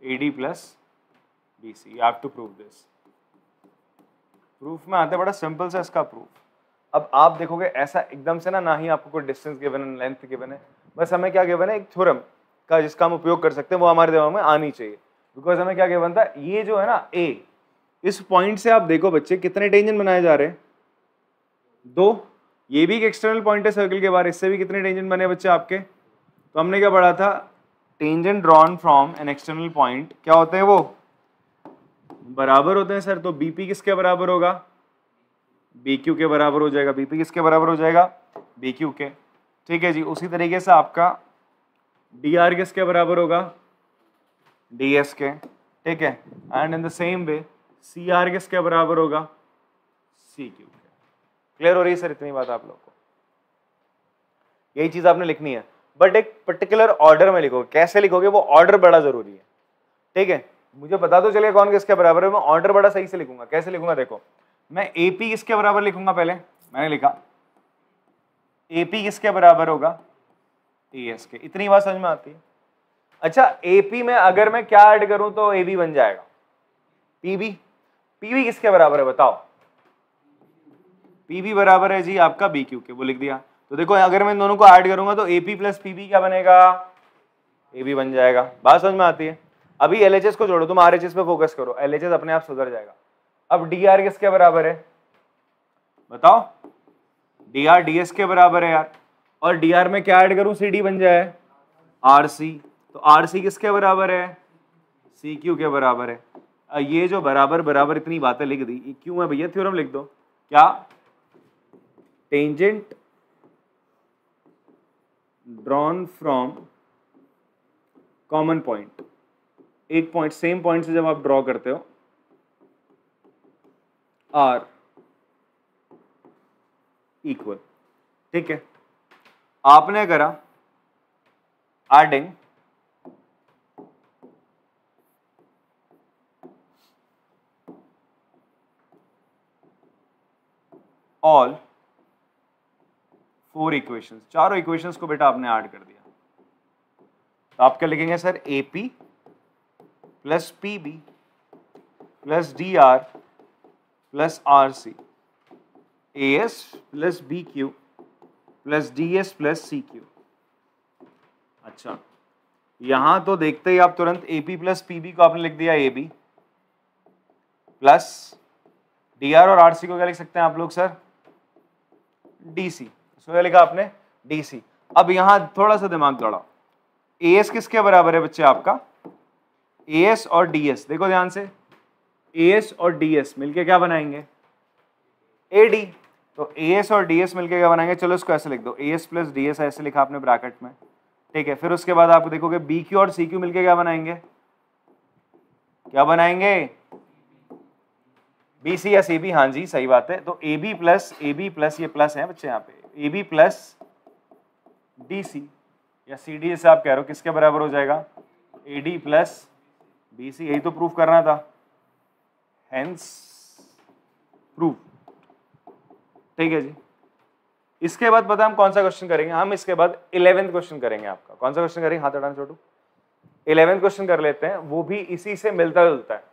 AD plus BC। You have to prove this. Proof में आते बड़ा सिंपल सा इसका प्रूफ। अब आप देखोगे ऐसा एकदम से ना ही आपको कोई डिस्टेंस गिवन है, लेंथ गिवन है, बस हमें क्या गिवन है, एक थ्योरम का जिसका हम उपयोग कर सकते हैं, वो हमारे दिमाग में आनी चाहिए। बिकॉज हमें क्या गिवन था, ये जो है ना ए, इस पॉइंट से आप देखो बच्चे कितने टेंजेंट बनाए जा रहे हैं, 2। ये भी एक एक्सटर्नल पॉइंट है सर्कल के बाहर, इससे भी कितने टेंजेंट बने बच्चे आपके। तो हमने क्या पढ़ा था, tangent drawn from an external point क्या होते हैं, वो बराबर होते हैं सर। तो बीपी किसके बराबर होगा, बीक्यू के बराबर हो जाएगा। बीपी किसके बराबर हो जाएगा, बीक्यू के। ठीक है जी, उसी तरीके से आपका डीआर किसके बराबर होगा, डीएस के। ठीक है, and in the same way CR किसके बराबर होगा, सीक्यू के। क्लियर हो रही है सर इतनी बात आप लोग को, यही चीज आपने लिखनी है, बट एक पर्टिकुलर ऑर्डर में लिखोगे। कैसे लिखोगे वो ऑर्डर बड़ा जरूरी है। ठीक है, मुझे पता तो चलेगा कौन किसके बराबर है, मैं ऑर्डर बड़ा सही से लिखूंगा। कैसे लिखूंगा देखो, मैं एपी किसके बराबर लिखूंगा, पहले मैंने लिखा एपी किसके बराबर होगा, एएस के। इतनी बात समझ में आती है। अच्छा, एपी में अगर मैं क्या ऐड करूं तो एबी बन जाएगा, पीबी। पीबी किसके बराबर है बताओ, पीबी बराबर है जी आपका बीक्यू के, वो लिख दिया। तो देखो अगर मैं इन दोनों को ऐड करूंगा तो एपी प्लस पीबी क्या बनेगा, एबी बन जाएगा। बात समझ में आती है। अभी एलएचएस को जोड़ो, तुम आरएचएस पे फोकस करो, एलएचएस अपने आप सुधर जाएगा। अब डीआर किसके बराबर है बताओ, डीआर डीएस के बराबर है यार, और डीआर में क्या ऐड करूं, सीडी बन जाए आरसी। तो आरसी किसके बराबर है, सीक्यू के बराबर है। ये जो बराबर बराबर इतनी बातें लिख दी, क्यों है भैया, थ्योरम लिख दो। क्या, tangent drawn from common point, एक पॉइंट सेम पॉइंट से जब आप ड्रॉ करते हो, आर इक्वल। ठीक है, आपने करा एडिंग ऑल 4 इक्वेशंस, चारों इक्वेशंस को बेटा आपने ऐड कर दिया। तो आप क्या लिखेंगे sir, AP plus PB plus DR plus RC, AS plus BQ plus DS plus CQ. अच्छा, यहां तो देखते ही आप तुरंत एपी प्लस पीबी को आपने लिख दिया एबी, प्लस डीआर और आरसी को क्या लिख सकते हैं आप लोग सर, डीसी। इसको क्या लिखा आपने, डीसी। अब यहां थोड़ा सा दिमाग दौड़ाओ, एएस किसके बराबर है बच्चे आपका, एएस और डीएस। देखो ध्यान से, एएस और डीएस मिलके क्या बनाएंगे, एडी। तो एएस और डीएस मिलके क्या बनाएंगे, चलो इसको ऐसे लिख दो, एएस प्लस डीएस ऐसे लिखा आपने ब्रैकेट में। ठीक है, फिर उसके बाद आप देखोगे बीक्यू और सीक्यू मिलके क्या बनाएंगे, क्या बनाएंगे, बीसी या सीबी। हाँ जी सही बात है। तो एबी प्लस ये प्लस है बच्चे यहाँ पे, एबी प्लस डीसी या सीडी जैसे आप कह रहे हो, किसके बराबर हो जाएगा, एडी प्लस बीसी। यही तो प्रूफ करना था, हेंस प्रूफ। ठीक है जी, इसके बाद पता हम कौन सा क्वेश्चन करेंगे, हम इसके बाद 11th क्वेश्चन करेंगे आपका। कौन सा क्वेश्चन करेंगे, हाथ हटाना छोटू, 11th क्वेश्चन कर लेते हैं, वो भी इसी से मिलता जुलता है।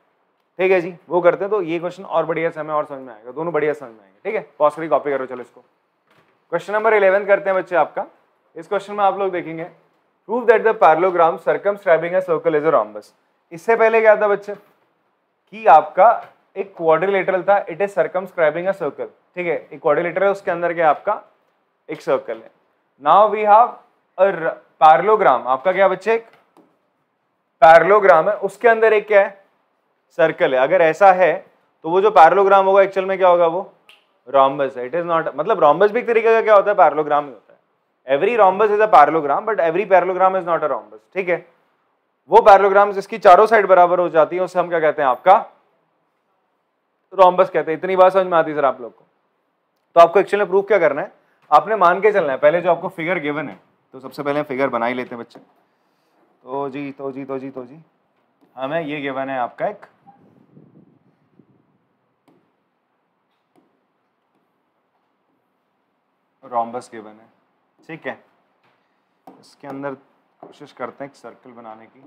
ठीक है जी, वो करते हैं। तो ये क्वेश्चन और बढ़िया से हमें और समझ में आएगा, दोनों बढ़िया समझ में आएंगे। ठीक है, पॉज करके कॉपी करो। चलो इसको क्वेश्चन नंबर 11 करते हैं बच्चे आपका। इस क्वेश्चन में आप लोग देखेंगे, prove that the parallelogram circumscribing a circle is a rhombus. इससे पहले क्या था बच्चे कि आपका एक क्वाड्रिलेटरल था, it is circumscribing a circle. ठीक है, एक क्वाड्रिलेटरल है, उसके अंदर क्या है आपका एक सर्कल है। Now we have a parallelogram, आपका क्या बच्चे एक पैरेललोग्राम है, उसके अंदर एक क्या है सर्कल है। अगर ऐसा है तो वो जो पैरेललोग्राम होगा एक्चुअल में क्या होगा, वो रोम्बस है। इट इज नॉट, मतलब रोम्बस भी एक तरीके का क्या होता है, पैरेललोग्राम ही होता है। Every rhombus is a parallelogram but every parallelogram is not a rhombus, ठीक है। वो पैरेललोग्राम जिसकी चारों साइड बराबर हो जाती है उसे हम क्या कहते हैं, आपका रोम्बस कहते हैं। इतनी बात समझ में आती है सर आप लोग को? तो आपको एक्चुअली प्रूफ क्या करना है, आपने मान के चलना है पहले जो आपको फिगर गिवन है, तो सबसे पहले फिगर बना ही लेते हैं बच्चे। तो जी हमें ये गिवन है आपका एक रोम्बस गिवन है, ठीक है। इसके अंदर कोशिश करते हैं एक सर्कल बनाने की।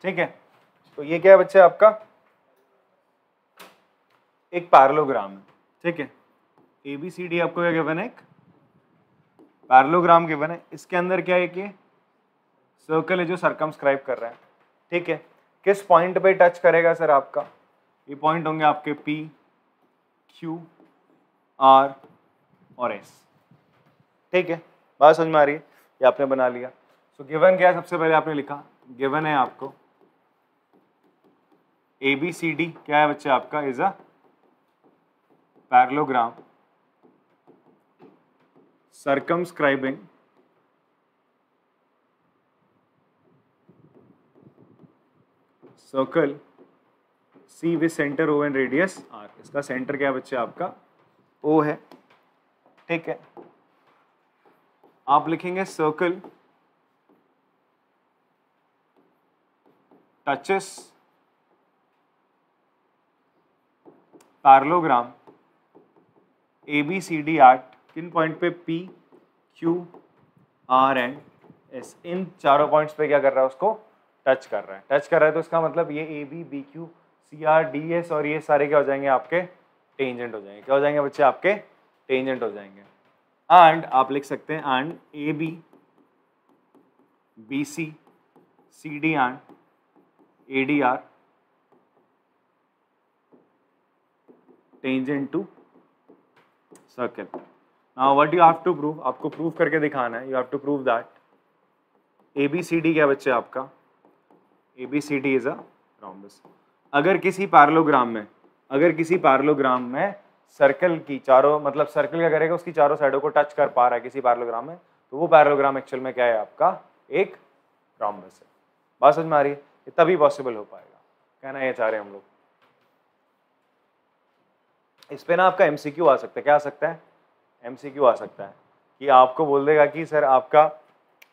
ठीक है, तो ये क्या है बच्चे आपका एक पैरेललोग्राम है, ठीक है। ABCD आपको क्या गिवन है, एक पैरेललोग्राम गिवन है। इसके अंदर क्या है कि सर्कल है जो सर्कमस्क्राइब कर रहा है, ठीक है। किस पॉइंट पे टच करेगा सर आपका, ये पॉइंट होंगे आपके P, Q, R और S, ठीक है। बात समझ में आ रही है? ये आपने बना लिया। सो गिवन क्या है, सबसे पहले आपने लिखा गिवन है आपको ABCD क्या है बच्चे आपका, is a parallelogram circumscribing circle C with center O and radius R। इसका सेंटर क्या है बच्चे आपका O है, ठीक है। आप लिखेंगे circle touches parallelogram ABCD at किन पॉइंट पे, P, Q, R and S। इन चारों पॉइंट्स पे क्या कर रहा है, उसको टच कर रहा है। टच कर रहा है तो इसका मतलब ये AB, BQ, CR, DS और ये सारे क्या हो जाएंगे आपके टेंजेंट हो जाएंगे। क्या हो जाएंगे बच्चे आपके टेंजेंट हो जाएंगे। एंड आप लिख सकते हैं and AB, BC, CD and ADR tangent to circle. Now what you have to prove, आपको प्रूव करके दिखाना है। You have to prove that ABCD क्या बच्चे आपका, ABCD इज अ रोम्बस। अगर किसी पैरेललोग्राम में सर्कल की चारों, मतलब सर्कल क्या करेगा, उसकी चारों साइडों को टच कर पा रहा है किसी पैरेललोग्राम में, तो वो पैरेललोग्राम एक्चुअल में क्या है आपका एक रोम्बस है। बात समझ में आ रही है? ये तभी पॉसिबल हो पाएगा, कहना ये चाह रहे हैं हम लोग। इस पे ना आपका MCQ आ सकता है। क्या आ सकता है? MCQ आ सकता है कि आपको बोल देगा कि सर आपका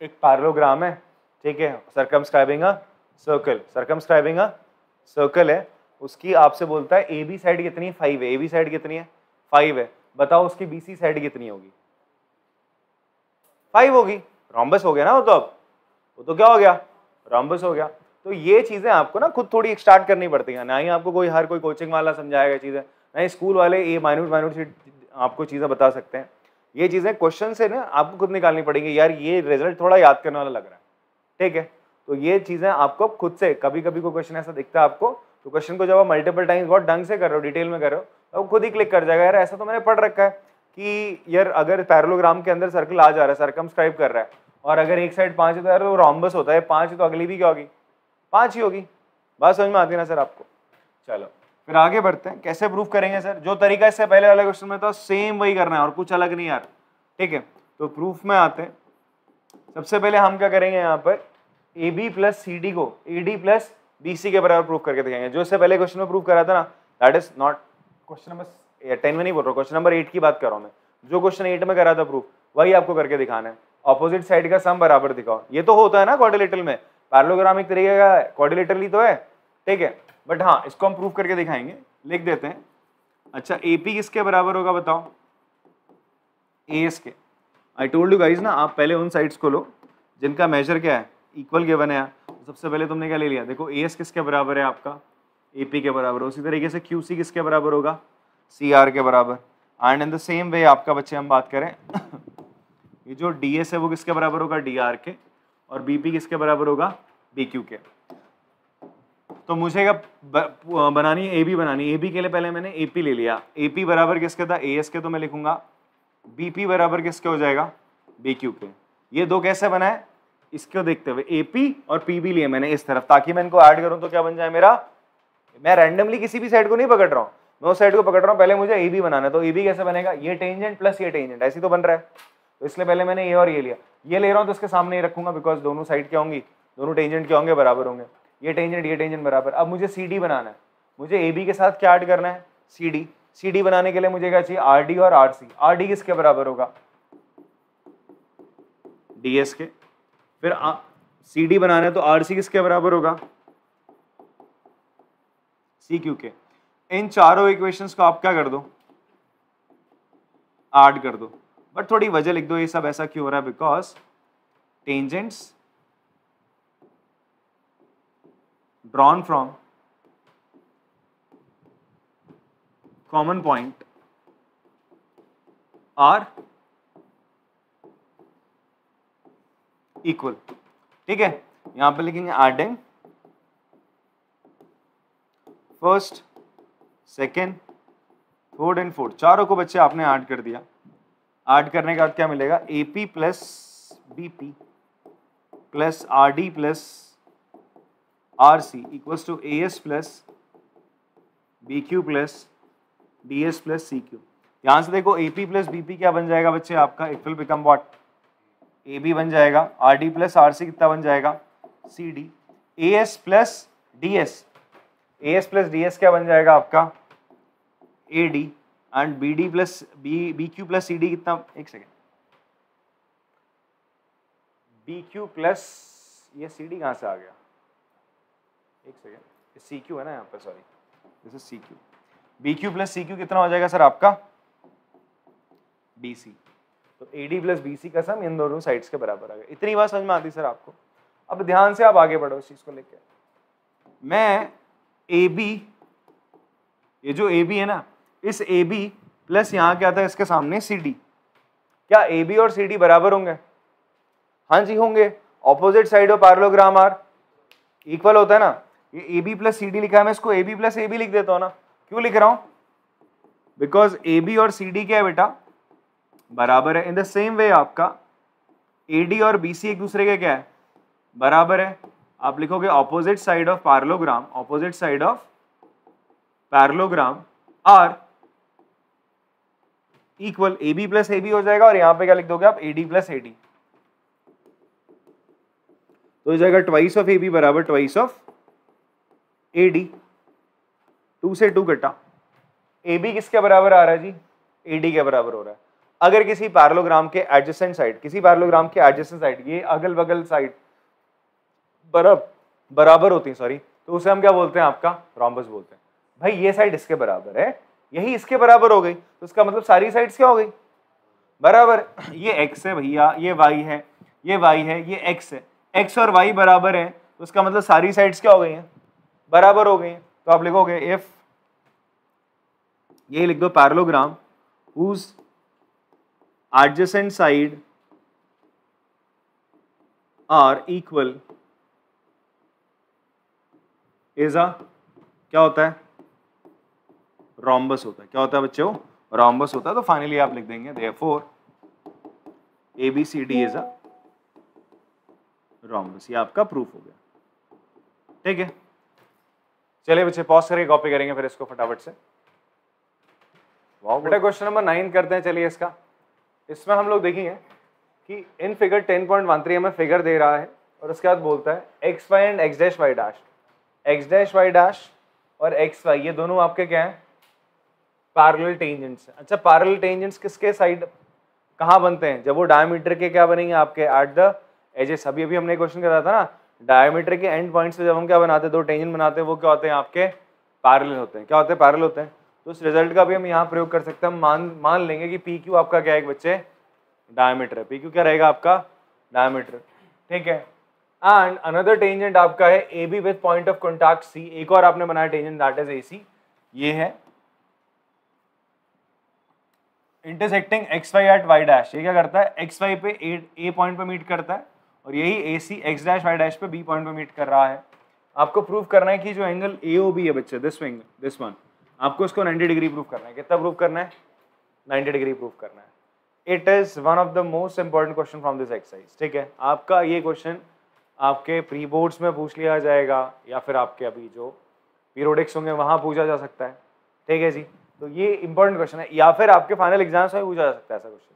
एक पैरेललोग्राम है, ठीक है, सर्कमस्क्राइबिंग अ सर्कल है, उसकी आपसे बोलता है AB साइड कितनी है, 5 है। AB साइड कितनी है, 5 है। बताओ उसकी BC साइड कितनी होगी, 5 होगी। रोम्बस हो गया ना वो, तो अब वो तो क्या हो गया, रोम्बस हो गया। तो ये चीजें आपको ना खुद थोड़ी स्टार्ट करनी पड़ती है, ना ही आपको कोई हर कोई कोचिंग वाला समझाएगा चीजें, नहीं स्कूल वाले ये माइन्यूट सी आपको चीजें बता सकते हैं। ये चीजें क्वेश्चन से ना आपको खुद निकालनी पड़ेंगी। यार ये रिजल्ट थोड़ा याद करने वाला लग रहा है, ठीक है, तो ये चीजें आपको खुद से, कभी कभी कोई क्वेश्चन ऐसा दिखता है आपको, तो क्वेश्चन को जब आप मल्टीपल टाइम्स बहुत ढंग से कर रहे हो, डिटेल में कर रहे हो, तो खुद ही क्लिक कर जाएगा, यार ऐसा तो मैंने पढ़ रखा है कि यार अगर पैरेललोग्राम के अंदर सर्कल आ जा रहा है, सर्कमस्क्राइब कर रहा है, और अगर एक साइड 5 है तो यार वो रोम्बस होता है, 5 है तो अगली भी क्या होगी, 5 ही होगी। बात समझ में आती है ना सर आपको? चलो फिर आगे बढ़ते हैं। कैसे प्रूफ करेंगे सर? जो तरीका इससे पहले वाले क्वेश्चन में था सेम वही करना है और कुछ अलग नहीं यार, ठीक है। तो प्रूफ में आते हैं। सबसे पहले हम क्या करेंगे, यहाँ पर AB प्लस CD को AD प्लस BC के बराबर प्रूफ करके दिखाएंगे। जो इससे पहले क्वेश्चन में प्रूफ करा था ना, that is not question number 10 में नहीं बोल रहा हूँ, क्वेश्चन नंबर 8 की बात कर रहा हूँ मैं। जो क्वेश्चन 8 में करा था प्रूफ, वही आपको करके दिखाना है। ऑपोजिट साइड का सम बराबर दिखाओ। ये तो होता है ना क्वाड्रिलेटरल में, पैरेललोग्राम एक तरीके का क्वाड्रिलेटरल ही तो है, ठीक है, बट हाँ इसको हम प्रूफ करके दिखाएंगे। लिख देते हैं। अच्छा AP किसके बराबर होगा बताओ? AS के। आई टोल्ड यू गाइज ना, आप पहले उन साइड्स को लो जिनका मेजर क्या है, इक्वल गिवन है, सबसे पहले तुमने क्या ले लिया, देखो AS किसके बराबर है आपका, AP के बराबर। उसी तरीके से QC किसके बराबर होगा, CR के बराबर। And in the same way आपका बच्चे हम बात करें ये जो DS है वो किसके बराबर होगा, DR के, और BP किसके बराबर होगा, BQ के। तो मुझे क्या बनानी है, AB बनानी है। AB के लिए पहले मैंने AP ले लिया, AP बराबर किसके था, AS के, तो मैं लिखूंगा BP बराबर किसके हो जाएगा, BQ के। ये दो कैसे बनाए, इसको देखते हुए AP और PB लिए मैंने इस तरफ, ताकि मैं इनको ऐड करूं तो क्या बन जाए मेरा, मैं रैंडमली किसी भी साइड को नहीं पकड़ रहा हूं, मैं उस साइड को पकड़ रहा हूं। पहले मुझे AB बनाना है, तो AB कैसे बनेगा, ये टेंजेंट प्लस ये टेंजेंट, ऐसी तो बन रहा है। तो इसलिए पहले मैंने ये और ये लिया, ये ले रहा हूं तो इसके सामने ही रखूंगा, बिकॉज दोनों साइड क्या होंगी, दोनों टेंजेंट क्या होंगे, बराबर होंगे। ये टेंजेंट बराबर। अब मुझे CD बनाना है, मुझे AB के साथ क्या ऐड करना है, CD। CD बनाने के लिए मुझे क्या चाहिए, RD और RC। RD किसके बराबर होगा, DS के। फिर CD बनाना है तो RC किसके बराबर होगा, CQ के। इन चारों इक्वेशंस को आप क्या कर दो, ऐड कर दो। बट थोड़ी वजह लिख दो, ये सब ऐसा क्यों हो रहा है, because tangents drawn from common point are equal। ठीक है, यहां पे लिखेंगे adding first, second, third and fourth, चारों को बच्चे आपने ऐड कर दिया। ऐड करने के बाद क्या मिलेगा, AP plus BP plus RD plus RC equals to AS plus BQ plus DS plus CQ। यहां से देखो AP प्लस BP क्या बन जाएगा बच्चे आपका, it will become what, AB बन जाएगा, RD प्लस RC कितना बन जाएगा, CD। AS प्लस DS क्या बन जाएगा आपका, AD। And BD plus BQ plus CD कितना, एक सेकेंड, BQ प्लस ये CD कहां से आ गया, एक सेकेंड, CQ है ना यहाँ पर, sorry this is CQ। BQ plus CQ कितना हो जाएगा सर आपका, BC। तो AD प्लस BC का सम इन दोनों साइड्स के बराबर आ गया। इतनी बात समझ में आती सर आपको। अब ध्यान से आप आगे बढ़ो इस चीज को लेकर। मैं AB, ये जो AB है ना, इस AB प्लस यहाँ क्या था इसके सामने CD, क्या AB और CD बराबर होंगे, हाँ जी होंगे। Opposite side of parallelogram are equal होता है ना। ये AB प्लस CD लिखा है, मैं इसको AB प्लस AB लिख देता हूं ना। क्यों लिख रहा हूं, बिकॉज AB और CD क्या है बेटा, बराबर है। इन द सेम वे आपका AD और BC एक दूसरे के क्या है, बराबर है। आप लिखोगे opposite side of parallelogram, opposite side of parallelogram are equal AB plus AB हो जाएगा, और यहां पे क्या लिख दोगे आप, AD प्लस AD। तो हो जाएगा ट्वाइस ऑफ AB बराबर ट्वाइस ऑफ AD। 2 से 2 कटा, AB किसके बराबर आ रहा है जी, AD के बराबर हो रहा है। अगर किसी पैरेललोग्राम के एडजेसेंट साइड, किसी पैरेललोग्राम के एडजेसेंट साइड, ये अगल बगल साइड बराबर होती है, सॉरी, तो उसे हम क्या बोलते हैं, आपका रोम्बस बोलते हैं। भाई ये साइड इसके बराबर है, यही इसके बराबर हो गई, तो इसका मतलब सारी साइड्स क्या हो गई, बराबर। ये x है भैया, ये y है, ये y है, ये x है, x और y बराबर है, तो इसका मतलब सारी साइड्स क्या हो गई हैं, बराबर हो गई हैं। तो आप लिखोगे इफ, ये लिख दो, parallelogram whose adjacent side are equal is a, क्या होता है, रोम्बस होता है। क्या होता है बच्चों, रोम्बस होता है। तो फाइनली आप लिख देंगे therefore ABCD is a rhombus. ये आपका प्रूफ हो गया। ठीक है, चलिए बच्चे पॉज करके कॉपी करेंगे फिर इसको फटाफट से। बेटा क्वेश्चन नंबर 9 करते हैं। चलिए इसका, इसमें हम लोग देखेंगे कि इन फिगर 10.13 हमें फिगर दे रहा है, और उसके बाद बोलता है X Y and X dash Y dash, X dash Y dash और एक्स वाई ये दोनों आपके क्या हैं, पैरेलल टेंजेंट्स। अच्छा, पैरेलल टेंजेंट्स किसके साइड कहाँ बनते हैं, जब वो डायमीटर के क्या बनेंगे, आपके एट द एजेस। अभी अभी हमने क्वेश्चन करा था ना, डायमीटर के एंड पॉइंट से जब हम क्या बनाते हैं, दो टेंजेंट बनाते हैं, वो क्या होते हैं, आपके पैरेलल होते हैं। क्या होते हैं, पैरेलल होते हैं। तो इस रिजल्ट का भी हम यहाँ प्रयोग कर सकते हैं। हम मान लेंगे कि पी क्यू आपका क्या है, एक बच्चे डायमीटर है। पी क्यू क्या रहेगा आपका, डायमीटर। ठीक है, एंड अनदर टेंजेंट आपका है A B with point of contact C, एक और आपने बनाया tangent that is A C, ये है intersecting X Y at Y dash, ये क्या करता है एक्स वाई पे ए पॉइंट पे मीट करता है और यही ए सी एक्स डैश वाई डैश पे बी पॉइंट पे मीट कर रहा है। आपको प्रूव करना है कि जो एंगल ए ओ बी है बच्चे, दिस वन, आपको इसको 90 डिग्री प्रूव करना है। कितना प्रूव करना है? 90 डिग्री प्रूव करना है। It is one of the most important question from this exercise, ठीक है। आपका ये क्वेश्चन आपके प्री बोर्ड्स में पूछ लिया जाएगा या फिर आपके अभी जो पीरियोडिक्स होंगे वहां पूछा जा सकता है, ठीक है जी। तो ये इंपॉर्टेंट क्वेश्चन है, या फिर आपके फाइनल एग्जाम्स में पूछा जा सकता है ऐसा क्वेश्चन,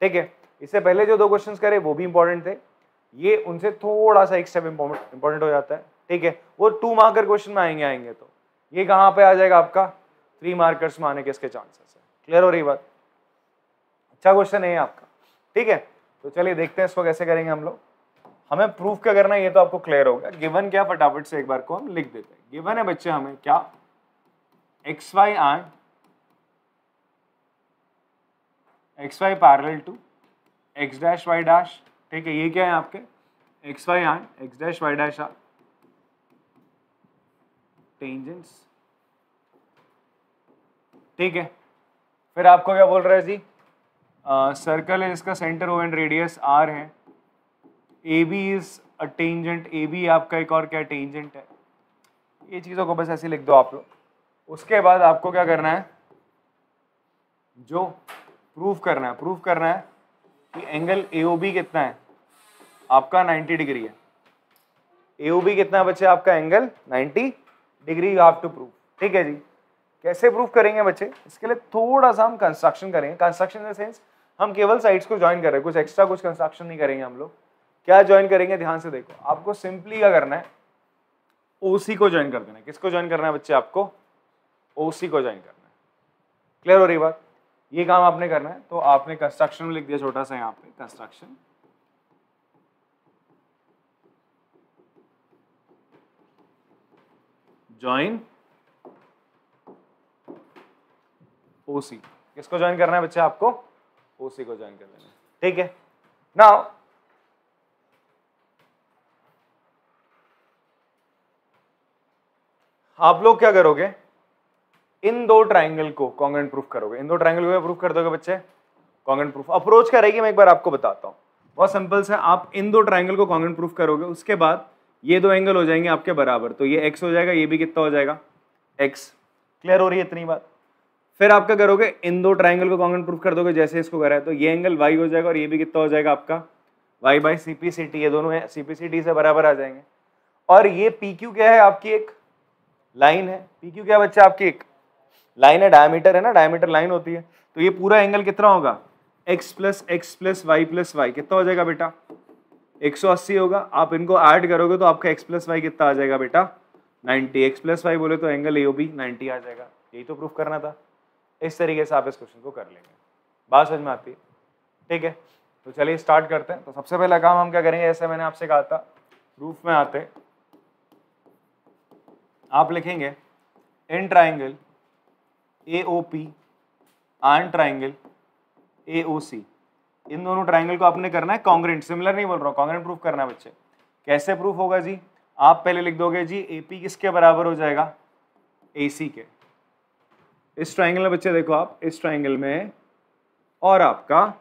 ठीक है। इससे पहले जो 2 क्वेश्चंस करे वो भी इंपॉर्टेंट थे, ये उनसे थोड़ा सा एक स्टेप इंपॉर्टेंट हो जाता है, ठीक है। वो 2 मार्कर क्वेश्चन में आएंगे तो ये कहाँ पे आ जाएगा आपका 3 मार्कर्स में आने के इसके चांसेस है। क्लियर हो रही बात? अच्छा क्वेश्चन है आपका, ठीक है। तो चलिए देखते हैं इसको कैसे करेंगे हम लोग। हमें प्रूफ क्या करना है ये तो आपको क्लियर हो गया। गिवन क्या, फटाफट से एक बार को हम लिख देते हैं। गिवन है बच्चे हमें क्या, X Y and X Y parallel to X dash Y dash, ठीक है। ये क्या है आपके X Y and X dash Y dash are tangents, ठीक है। फिर आपको क्या बोल रहा है जी, सर्कल है इसका centre O and radius R है, A B is a tangent, A B आपका एक और क्या टेंजेंट है। ये चीज़ों को बस ऐसे लिख दो आप लोग। उसके बाद आपको क्या करना है, जो प्रूफ करना है कि एंगल ए ओ बी कितना है आपका 90 डिग्री है। ए ओ बी कितना है बच्चे आपका angle 90 degree, you have to prove, ठीक है जी। कैसे प्रूफ करेंगे बच्चे, इसके लिए थोड़ा सा हम कंस्ट्रक्शन करेंगे। कंस्ट्रक्शन इन द सेंस हम केवल साइड्स को ज्वाइन कर रहे हैं, कुछ एक्स्ट्रा कुछ कंस्ट्रक्शन नहीं करेंगे हम लोग। क्या ज्वाइन करेंगे, ध्यान से देखो। आपको सिंपली क्या करना है, ओसी को ज्वाइन कर देना है। किसको ज्वाइन करना है बच्चे आपको? ओसी को ज्वाइन करना है। क्लियर हो रही बात? ये काम आपने करना है। तो आपने कंस्ट्रक्शन में लिख दिया छोटा सा यहाँ पे, कंस्ट्रक्शन ज्वाइन ओसी। किसको ज्वाइन करना है बच्चे आपको? ओसी को ज्वाइन कर देना है, ठीक है। नाउ आप लोग क्या करोगे, इन 2 ट्राइंगल को कॉन्ग्रुएंट प्रूफ करोगे। इन 2 ट्राइंगल को प्रूफ कर दोगे बच्चे, कॉन्ग्रुएंट प्रूफ। अप्रोच क्या रहेगी मैं एक बार आपको बताता हूं, बहुत सिंपल से। आप इन 2 ट्राइंगल को कॉन्ग्रुएंट प्रूफ करोगे, उसके बाद ये 2 एंगल हो जाएंगे आपके बराबर, तो ये x हो जाएगा, ये भी कितना हो जाएगा x। क्लियर हो रही है इतनी बात? फिर आप क्या करोगे, इन 2 ट्राइंगल को कॉन्ग्रुएंट प्रूफ कर दोगे जैसे इसको करा है, तो ये एंगल y हो जाएगा और ये भी कितना हो जाएगा आपका y बाई CPCT, ये दोनों CPCT से बराबर आ जाएंगे। और ये PQ क्या है आपकी, एक लाइन है। PQ क्या बच्चा आपकी, एक लाइन है, डायमीटर है ना, डायमीटर लाइन होती है। तो ये पूरा एंगल कितना होगा, x प्लस वाई कितना हो जाएगा बेटा 180 होगा। आप इनको ऐड करोगे तो आपका x प्लस वाई कितना आ जाएगा बेटा 90। x प्लस वाई बोले तो एंगल AOB 90 आ जाएगा। यही तो प्रूफ करना था। इस तरीके से आप इस क्वेश्चन को कर लेंगे। बात समझ में आती है? ठीक है, तो चलिए स्टार्ट करते हैं। तो सबसे पहला काम हम क्या करेंगे, जैसे मैंने आपसे कहा था, प्रूफ में आते आप लिखेंगे in triangle AOP and triangle AOC, इन दोनों ट्राइंगल को आपने करना है कॉन्ग्रुएंट। सिमिलर नहीं बोल रहा हूँ, कॉन्ग्रुएंट प्रूफ करना है बच्चे। कैसे प्रूफ होगा जी, आप पहले लिख दोगे जी AP किसके बराबर हो जाएगा, AC के। इस ट्राइंगल में बच्चे देखो आप, इस ट्राइंगल में और आपका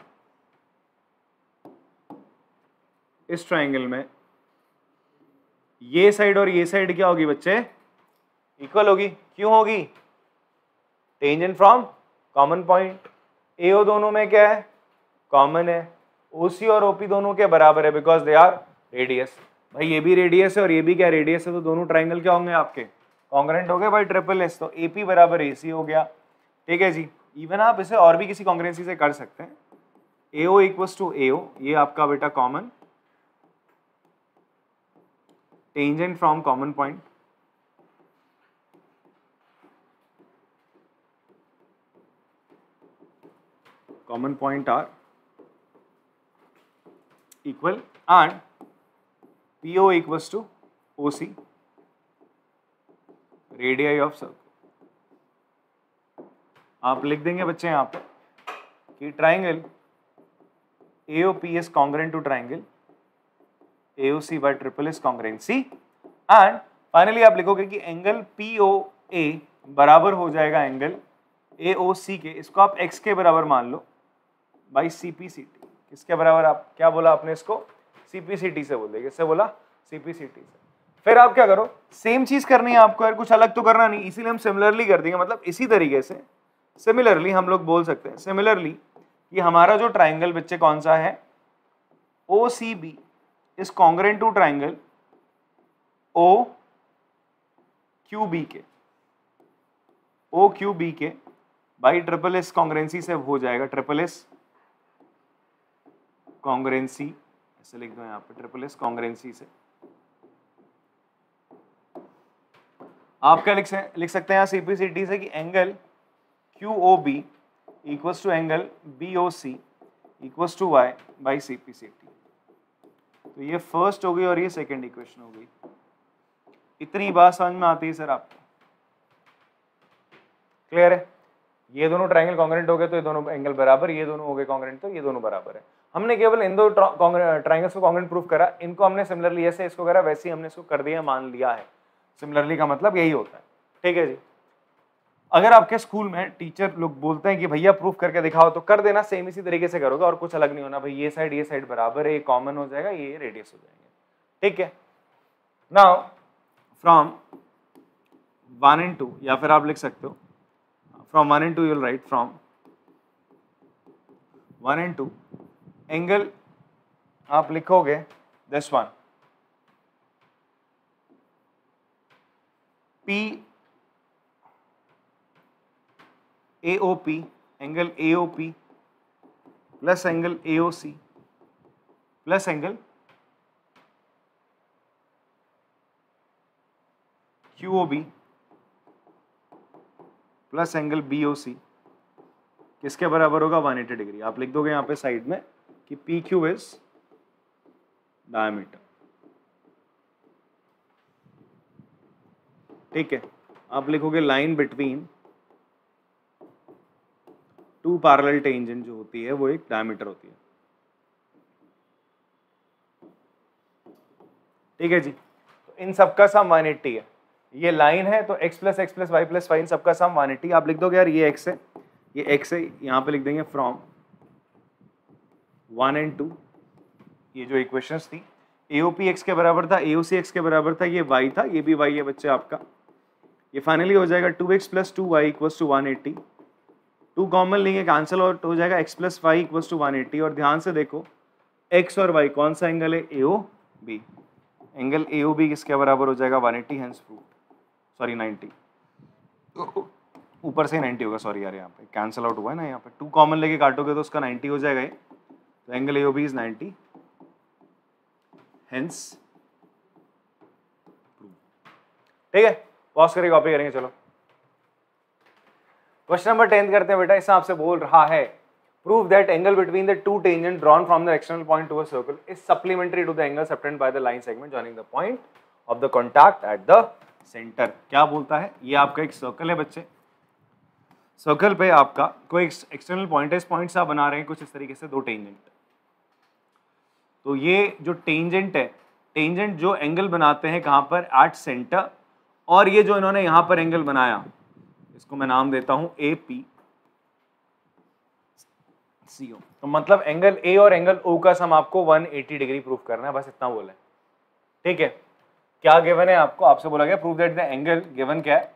इस ट्राइंगल में ये साइड और ये साइड क्या होगी बच्चे, इक्वल होगी। क्यों होगी, tangent from common point. AO दोनों में क्या है, कॉमन है। OC और OP दोनों के बराबर है बिकॉज दे आर रेडियस। भाई ये भी रेडियस है और ये भी क्या रेडियस है, तो दोनों ट्राइंगल क्या होंगे आपके, कॉन्ग्रुएंट हो गए भाई, ट्रिपल एस। तो AP बराबर AC हो गया, ठीक है जी। इवन आप इसे और भी किसी कॉन्ग्रुएंसी से कर सकते हैं। AO इक्वल्स टू AO, ये आपका बेटा common, tangent from common point, common point are equal and PO equals to OC, radii of circle। आप लिख देंगे बच्चे यहाँ पे कि triangle AOP is congruent to triangle AOC by triple S कॉन्ग्रेंसी। And finally आप लिखोगे कि एंगल POA बराबर हो जाएगा एंगल AOC के, इसको आप x के बराबर मान लो, बाई CPCT। किसके बराबर, आप क्या बोला आपने इसको, CPCT से बोल दिया। किससे बोला, CPCT से। फिर आप क्या करो, सेम चीज करनी है आपको यार, कुछ अलग तो करना नहीं, इसीलिए हम सिमिलरली कर देंगे। मतलब इसी तरीके से सिमिलरली हम लोग बोल सकते हैं, सिमिलरली कि हमारा जो ट्राइंगल बच्चे कौन सा है, OCB is congruent to triangle OQB के, OQB के बाई ट्रिपल एस कॉन्ग्रेंसी से हो जाएगा, ट्रिपल एस कॉन्ग्रेंसी, ऐसे लिख दो यहाँ पे, ट्रिपल एस कॉन्ग्रेंसी से आप क्या लिख सकते हैं यहाँ CPCT से कि angle QOB equals to angle BOC equals to y by CPCT। तो ये फर्स्ट हो गई और ये सेकंड इक्वेशन हो गई। इतनी बात समझ में आती है सर आपको, क्लियर है? ये दोनों ट्राइंगल कॉन्ग्रेंट हो गए तो ये दोनों एंगल बराबर, ये दोनों हो गए कॉन्ग्रेंट तो ये दोनों बराबर है। हमने केवल इन दो ट्राइंगल्स को कॉन्ग्रेंट प्रूफ करा, इनको हमने सिमिलरली ऐसे इसको करा, वैसे ही हमने इसको कर दिया, मान लिया है। सिमिलरली का मतलब यही होता है, ठीक है जी। अगर आपके स्कूल में टीचर लोग बोलते हैं कि भैया प्रूफ करके दिखाओ, तो कर देना, सेम इसी तरीके से करोगे और कुछ अलग नहीं होना भाई, ये साइड बराबर है, ये कॉमन हो जाएगा, ये रेडियस हो जाएंगे, ठीक है। नाउ फ्रॉम 1 and 2, या फिर आप लिख सकते हो from 1 and 2, you will write from 1 and 2 angle, आप लिखोगे this one AOP, angle AOP plus angle AOC plus angle QOB plus angle BOC किसके बराबर होगा, 180 डिग्री। आप लिख दोगे यहाँ पे साइड में कि PQ इज डायमीटर, ठीक है। आप लिखोगे line between two parallel tangent जो होती है वो एक डायमीटर होती है, ठीक है जी। तो इन सबका सम 180 है, ये लाइन है तो x plus Y plus Y, इन सबका सम 180। आप लिख दोगे यार ये x है, ये x है, यहाँ पे लिख देंगे फ्रॉम 1 and 2, ये जो इक्वेशंस थी, AOP x के बराबर था, AOC x के बराबर था, ये y था, ये भी y है बच्चे आपका। ये फाइनली हो जाएगा 2x plus 2y equals to 180, 2 common लेंगे, कैंसिल आउट हो जाएगा, x plus Y equals to 180। और ध्यान से देखो x और y कौन सा एंगल है, AOB, एंगल AOB किसके बराबर हो जाएगा, 180, हेंस प्रूव्ड, सॉरी 90, ऊपर से 90 होगा, सॉरी यार यहाँ पे कैंसिल आउट हुआ है ना, यहाँ पे 2 कॉमन लेके काटोगे तो उसका 90 हो जाएगा ये, तो angle AOB is 90, hence proved, ठीक है। पॉज करके कॉपी करेंगे, चलो क्वेश्चन नंबर 10 करते हैं बेटा। इससे आपसे बोल रहा है prove that angle between the two tangent drawn from the external point to a circle is supplementary to the angle subtended by the line segment joining the point of the contact at the center. क्या बोलता है, ये आपका एक circle है बच्चे, circle पे आपका कोई एक्सटर्नल पॉइंट है, इस पॉइंट से आप बना रहे हैं कुछ इस तरीके से दो टेंजेंट। तो ये जो टेंजेंट है, टेंजेंट जो एंगल बनाते हैं कहाँ पर, एट सेंटर, और ये जो इन्होंने यहाँ पर एंगल बनाया इसको मैं नाम देता हूं APCO। तो मतलब एंगल A और एंगल O का सम आपको 180 डिग्री प्रूफ करना है, बस इतना बोला है, ठीक है। क्या गिवन है आपको, आपसे बोला गया prove that the angle, given क्या है,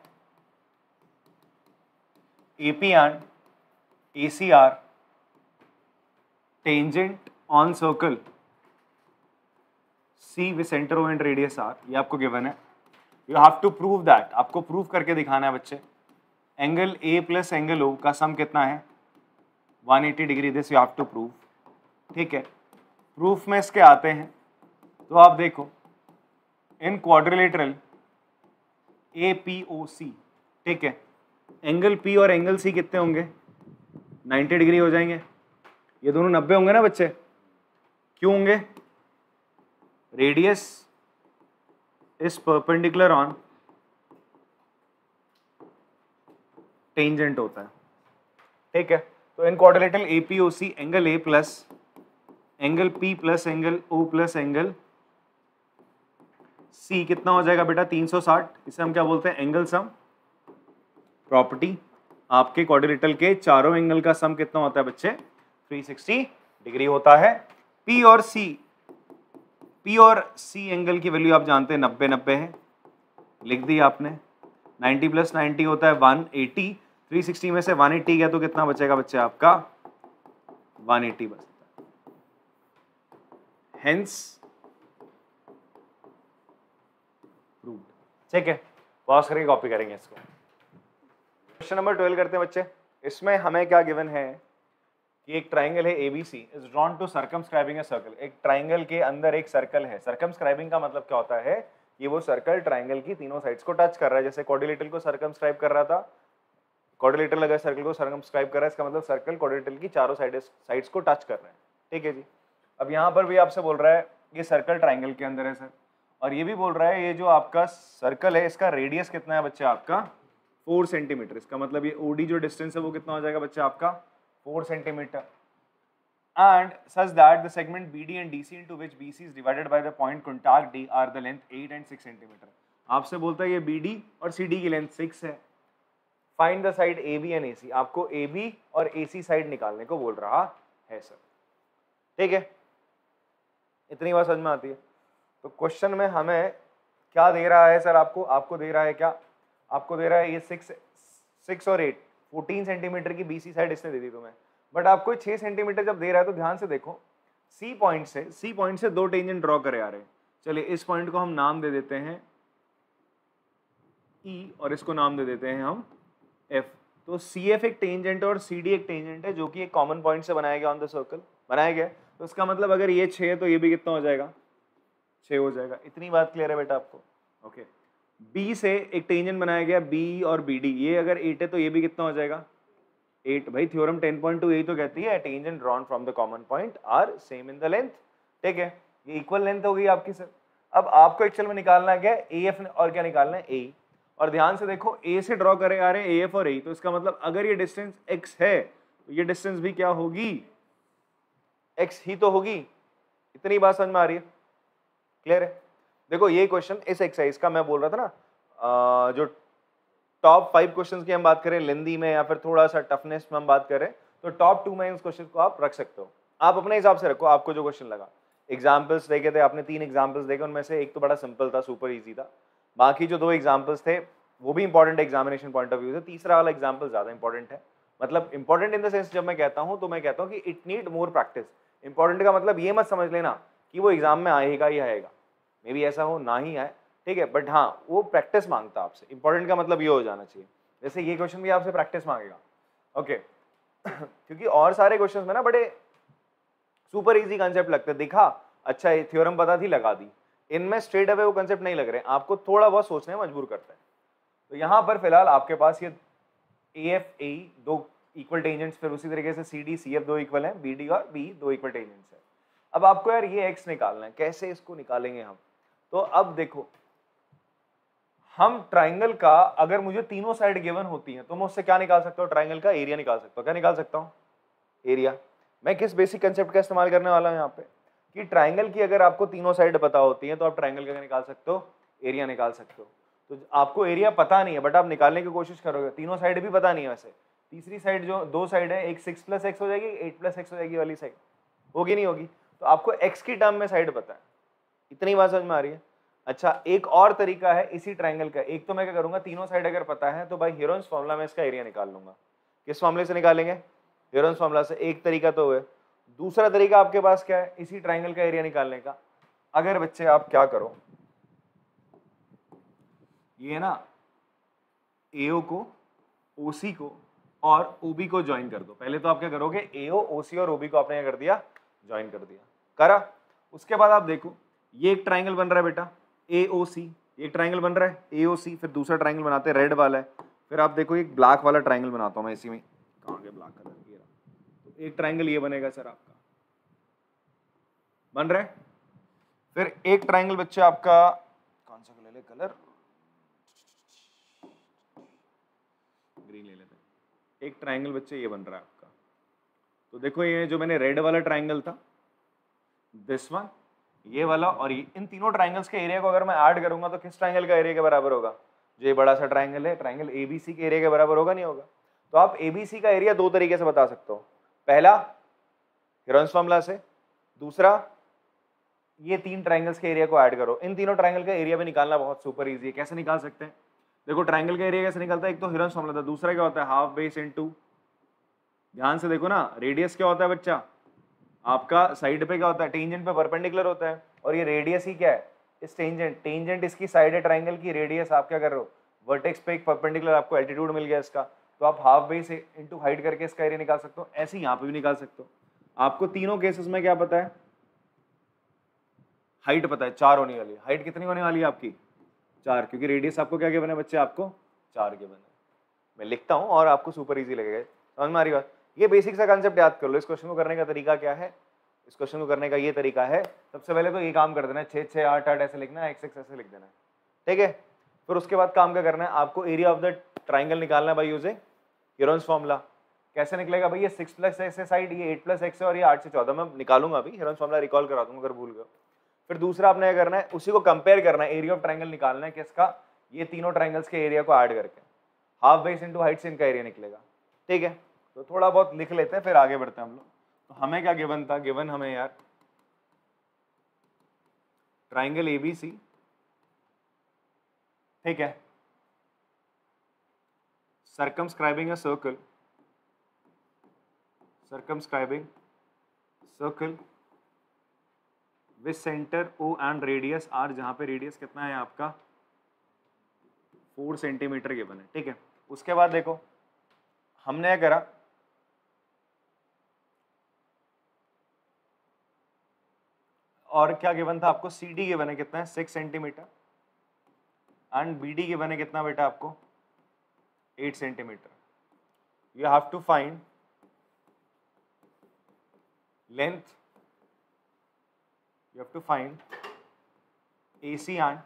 AP and AC are tangent on circle C with center O and radius R, ये आपको गिवन है। You have to prove that, आपको प्रूव करके दिखाना है बच्चे, angle A plus angle O का सम कितना है, 180 degree, this you have to prove, ठीक है। प्रूफ में इसके आते हैं तो आप देखो इन क्वाड्रिलेटरल APOC, ठीक है, एंगल P और एंगल C कितने होंगे, 90 डिग्री हो जाएंगे, ये दोनों 90 होंगे ना बच्चे, क्यों होंगे, radius is perpendicular on tangent होता है, ठीक है। तो इन quadrilateral APOC angle A plus angle P plus angle O plus angle C कितना हो जाएगा बेटा 360, इसे हम क्या बोलते हैं एंगल सम। प्रॉपर्टी आपके क्वाड्रिलेटरल के चारों एंगल का सम कितना होता है बच्चे 360 डिग्री होता है। पी और सी एंगल की वैल्यू आप जानते हैं 90 है, लिख दी आपने। 90 + 90 होता है 180, 360 में से 180 गया तो कितना बचेगा बच्चे आपका 180 बचता है। Hence proved. ठीक है, पॉज करके कॉपी करेंगे इसको। क्वेश्चन नंबर 12 करते हैं बच्चे। इसमें हमें क्या गिवन है कि एक ट्राइंगल है ABC is drawn to circumscribing a circle. एक ट्राइंगल के अंदर एक सर्कल है। सर्कमस्क्राइबिंग का मतलब क्या होता है, ये वो सर्कल ट्राइंगल की तीनों साइड्स को टच कर रहा है। जैसे क्वाड्रिलेटरल को सर्कमस्क्राइब कर रहा था, क्वाड्रिलेटरल अगर सर्कल को सर्कमस्क्राइब कर रहा है इसका मतलब सर्कल क्वाड्रिलेटरल की चारों साइड्स को टच कर रहे हैं। ठीक है जी। अब यहाँ पर भी आपसे बोल रहा है ये सर्कल ट्राइंगल के अंदर है सर, और ये भी बोल रहा है ये जो आपका सर्कल है इसका रेडियस कितना है बच्चे आपका 4 सेंटीमीटर। इसका मतलब ये OD जो डिस्टेंस है वो कितना हो जाएगा बच्चे आपका 4 centimetre. And such that the segment BD and DC into which BC is divided by the point contact D are the length 8 and 6 centimetre. आपसे बोलता है ये BD और CD की लेंथ 6 है। Find the side AB and AC। आपको AB और AC side निकालने को बोल रहा है सर। ठीक है, इतनी बात समझ में आती है। तो क्वेश्चन में हमें क्या दे रहा है सर, आपको दे रहा है क्या, आपको दे रहा है ये 6 और 8 14 सेंटीमीटर की BC साइड इसने दे दी तुम्हें, बट आपको 6 सेंटीमीटर जब दे रहा है तो ध्यान से देखो सी पॉइंट से दो टेंजेंट ड्रॉ करे आ रहे हैं। चलिए इस पॉइंट को हम नाम दे देते हैं E और इसको नाम दे देते हैं हम F। तो CF एक टेंजेंट और CD एक टेंजेंट है जो कि एक कॉमन पॉइंट से बनाया गया ऑन द सर्कल, बनाया गया। तो इसका मतलब अगर ये 6 है तो ये भी कितना हो जाएगा 6 हो जाएगा। इतनी बात क्लियर है बेटा आपको? ओके। B से एक टेंजेंट बनाया गया B और BD, ये अगर 8 है तो ये भी कितना हो जाएगा 8। भाई थ्योरम 10.2 यही तो कहती है tangent drawn from the common point are same in the length. ठीक है, ये इक्वल लेंथ हो गई आपकी सर। अब आपको एक्चुअल में निकालना है क्या AF और क्या निकालना है A। और ध्यान से देखो A से ड्रॉ करे आ रहे हैं AF और A, तो इसका मतलब अगर ये डिस्टेंस x है तो ये डिस्टेंस भी क्या होगी x ही तो होगी। इतनी बात समझ में आ रही है? क्लियर है? देखो ये क्वेश्चन इस एक्सरसाइज का मैं बोल रहा था ना, जो टॉप 5 क्वेश्चंस की हम बात करें लेंदी में या फिर थोड़ा सा टफनेस में हम बात करें तो टॉप 2 में इस क्वेश्चन को आप रख सकते हो। आप अपने हिसाब से रखो, आपको जो क्वेश्चन लगा। एग्जाम्पल्स देखे थे आपने, 3 एग्जाम्पल्स देखे, उनमें से एक तो बड़ा सिंपल था, सुपर इजी था। बाकी जो 2 एग्जाम्पल्स थे वो भी important examination point of view से। तीसरा वाला एग्जाम्पल ज्यादा इंपॉर्टेंट है। मतलब इंपॉर्टेंट इन द सेंस जब मैं कहता हूँ तो मैं कहता हूँ कि it need more practice. Important का मतलब ये मत समझ लेना कि वो एग्जाम में आएगा ही आएगा, मे बी ऐसा हो ना ही आए, ठीक है, बट हाँ वो प्रैक्टिस मांगता है आपसे। इंपॉर्टेंट का मतलब ये हो जाना चाहिए। जैसे ये क्वेश्चन भी आपसे प्रैक्टिस मांगेगा, ओके क्योंकि और सारे क्वेश्चंस में ना बड़े सुपर इजी कंसेप्ट लगते हैं। दिखा अच्छा ये थ्योरम पता थी लगा दी, इनमें स्ट्रेट अवे वो कंसेप्ट नहीं लग रहे, आपको थोड़ा बहुत सोचने में मजबूर करता है। तो यहाँ पर फिलहाल आपके पास ये AF AE 2 इक्वल टेंजेंट्स, फिर उसी तरीके से CD CF 2 इक्वल है, BD और BE 2 इक्वल टेंजेंट्स है। अब आपको यार ये x निकालना है, कैसे इसको निकालेंगे हम? तो अब देखो हम ट्राइंगल का अगर मुझे तीनों साइड गिवन होती हैं तो मैं उससे क्या निकाल सकता हूँ, ट्राइंगल का एरिया निकाल सकता हूँ। क्या निकाल सकता हूँ? एरिया। मैं किस बेसिक कंसेप्ट का इस्तेमाल करने वाला हूँ यहाँ पे कि ट्राइंगल की अगर आपको तीनों साइड पता होती है तो आप ट्राइंगल का निकाल सकते हो, एरिया निकाल सकते हो। तो आपको एरिया पता नहीं है बट आप निकालने की कोशिश करोगे, तीनों साइड भी पता नहीं है। वैसे तीसरी साइड जो 2 साइड है, एक 6 + x हो जाएगी, 8 + x हो जाएगी वाली साइड, होगी नहीं होगी? तो आपको x की टर्म में साइड पता है। इतनी बात समझ में आ रही है? अच्छा एक और तरीका है इसी ट्राइंगल का। एक तो मैं क्या करूंगा, तीनों साइड अगर पता है तो भाई हीरोन्स फॉर्मूला में इसका एरिया निकाल लूंगा। किस फॉर्मूले से निकालेंगे? हीरोन्स फॉर्मूला से। एक तरीका तो है। दूसरा तरीका आपके पास क्या है इसी ट्राइंगल का एरिया निकालने का? अगर बच्चे आप क्या करो, ये ना AO को OC को और OB को ज्वाइन कर दो। पहले तो आप क्या करोगे, AO OC और OB को आपने क्या कर दिया, ज्वाइन कर दिया, करा। उसके बाद आप देखो ये एक ट्राइंगल बन रहा है बेटा AOC, एक ट्राइंगल बन रहा है AOC, फिर दूसरा ट्राइंगल बनाते हैं रेड वाला है, फिर आप देखो एक ब्लैक वाला ट्राइंगल बनाता हूं मैं इसी में, कहाँ गया ब्लैक कलर, ये रहा। तो एक ट्राइंगल ये बनेगा सर आपका, बन रहा है। फिर एक ट्राइंगल बच्चे आपका कौन सा ले ले कलर, ग्रीन ले लेते हैं। एक ट्राइंगल बच्चे ये बन रहा है आपका। तो देखो ये जो मैंने रेड वाला ट्राइंगल था दिस वन, ये वाला और ये, इन तीनों ट्राइंगल्स के एरिया को अगर मैं ऐड करूंगा तो किस ट्राइंगल का एरिया के बराबर होगा? जो ये बड़ा सा ट्राइंगल है, ट्राइंगल एबीसी के एरिया के बराबर होगा, नहीं होगा? तो आप एबीसी का एरिया दो तरीके से बता सकते हो, पहला हीरोन्स फॉर्मूला से, दूसरा ये तीन ट्राइंगल्स के एरिया को ऐड करो। इन तीनों ट्राइंगल का एरिया भी निकालना बहुत सुपर इजी है। कैसे निकाल सकते हैं? देखो ट्राइंगल का एरिया कैसे निकलता है, एक तो हीरोन्स फॉर्मूला था, दूसरा क्या होता है हाफ बेस इनटू, ध्यान से देखो ना, रेडियस क्या होता है बच्चा आपका, साइड पे क्या होता है, टेंजेंट पे परपेंडिकुलर होता है, और ये रेडियस ही क्या है, इस टेंजेंट, टेंजेंट इसकी साइड है ट्राइंगल की, रेडियस आप क्या कर रहे हो, वर्टेक्स पे एक परपेंडिकुलर आपको एल्टीट्यूड मिल गया इसका, तो आप हाफ बेस इनटू हाइट करके इसका एरिया निकाल सकते हो। ऐसे ही यहाँ पे भी निकाल सकते हो। आपको तीनों केसेस में क्या पता है, हाइट पता है 4 होने वाली है। हाइट कितनी होने वाली है आपकी? 4, क्योंकि रेडियस आपको क्या गिवन है बच्चे, आपको 4 गिवन है। मैं लिखता हूँ और आपको सुपर इजी लगेगा, समझ में आ रही बात? ये बेसिक सा कंसेप्ट याद कर लो। इस क्वेश्चन को करने का तरीका क्या है, इस क्वेश्चन को करने का ये तरीका है, सबसे पहले तो ये काम कर देना है, 6 6 8 8 ऐसे लिखना है, x x ऐसे लिख देना है, ठीक है? फिर उसके बाद काम क्या करना है, आपको एरिया ऑफ द ट्राइंगल निकालना है बाय यूजिंग हीरोन्स फॉर्मूला। कैसे निकलेगा भाई, ये 6 + x है साइड, ये 8 + x है, और ये 8 से 14 मैं निकालूंगा अभी, हीरोन्स फॉर्मूला रिकॉल करा दूंगा अगर भूल गए। फिर दूसरा आपने क्या करना है, उसी को कंपेयर करना है, एरिया ऑफ ट्राइंगल निकालना है किसका, ये तीनों ट्राइंगल्स के एरिया को ऐड करके, हाफ बेस इनटू हाइट से इनका एरिया निकलेगा, ठीक है? तो थोड़ा बहुत लिख लेते हैं फिर आगे बढ़ते हैं हम लोग। तो हमें क्या गिवन था, गिवन हमें यार ट्राइंगल एबीसी, ठीक है, circumscribing a circle, circumscribing circle with center O and radius R, जहां पे रेडियस कितना है आपका 4 सेंटीमीटर गिवन है, ठीक है? उसके बाद देखो हमने क्या करा, और क्या गिवन था आपको, CD गिवन है कितना है 6 सेंटीमीटर, एंड BD गिवन है कितना बेटा आपको 8 centimeter. You have to find length, you have to find AC and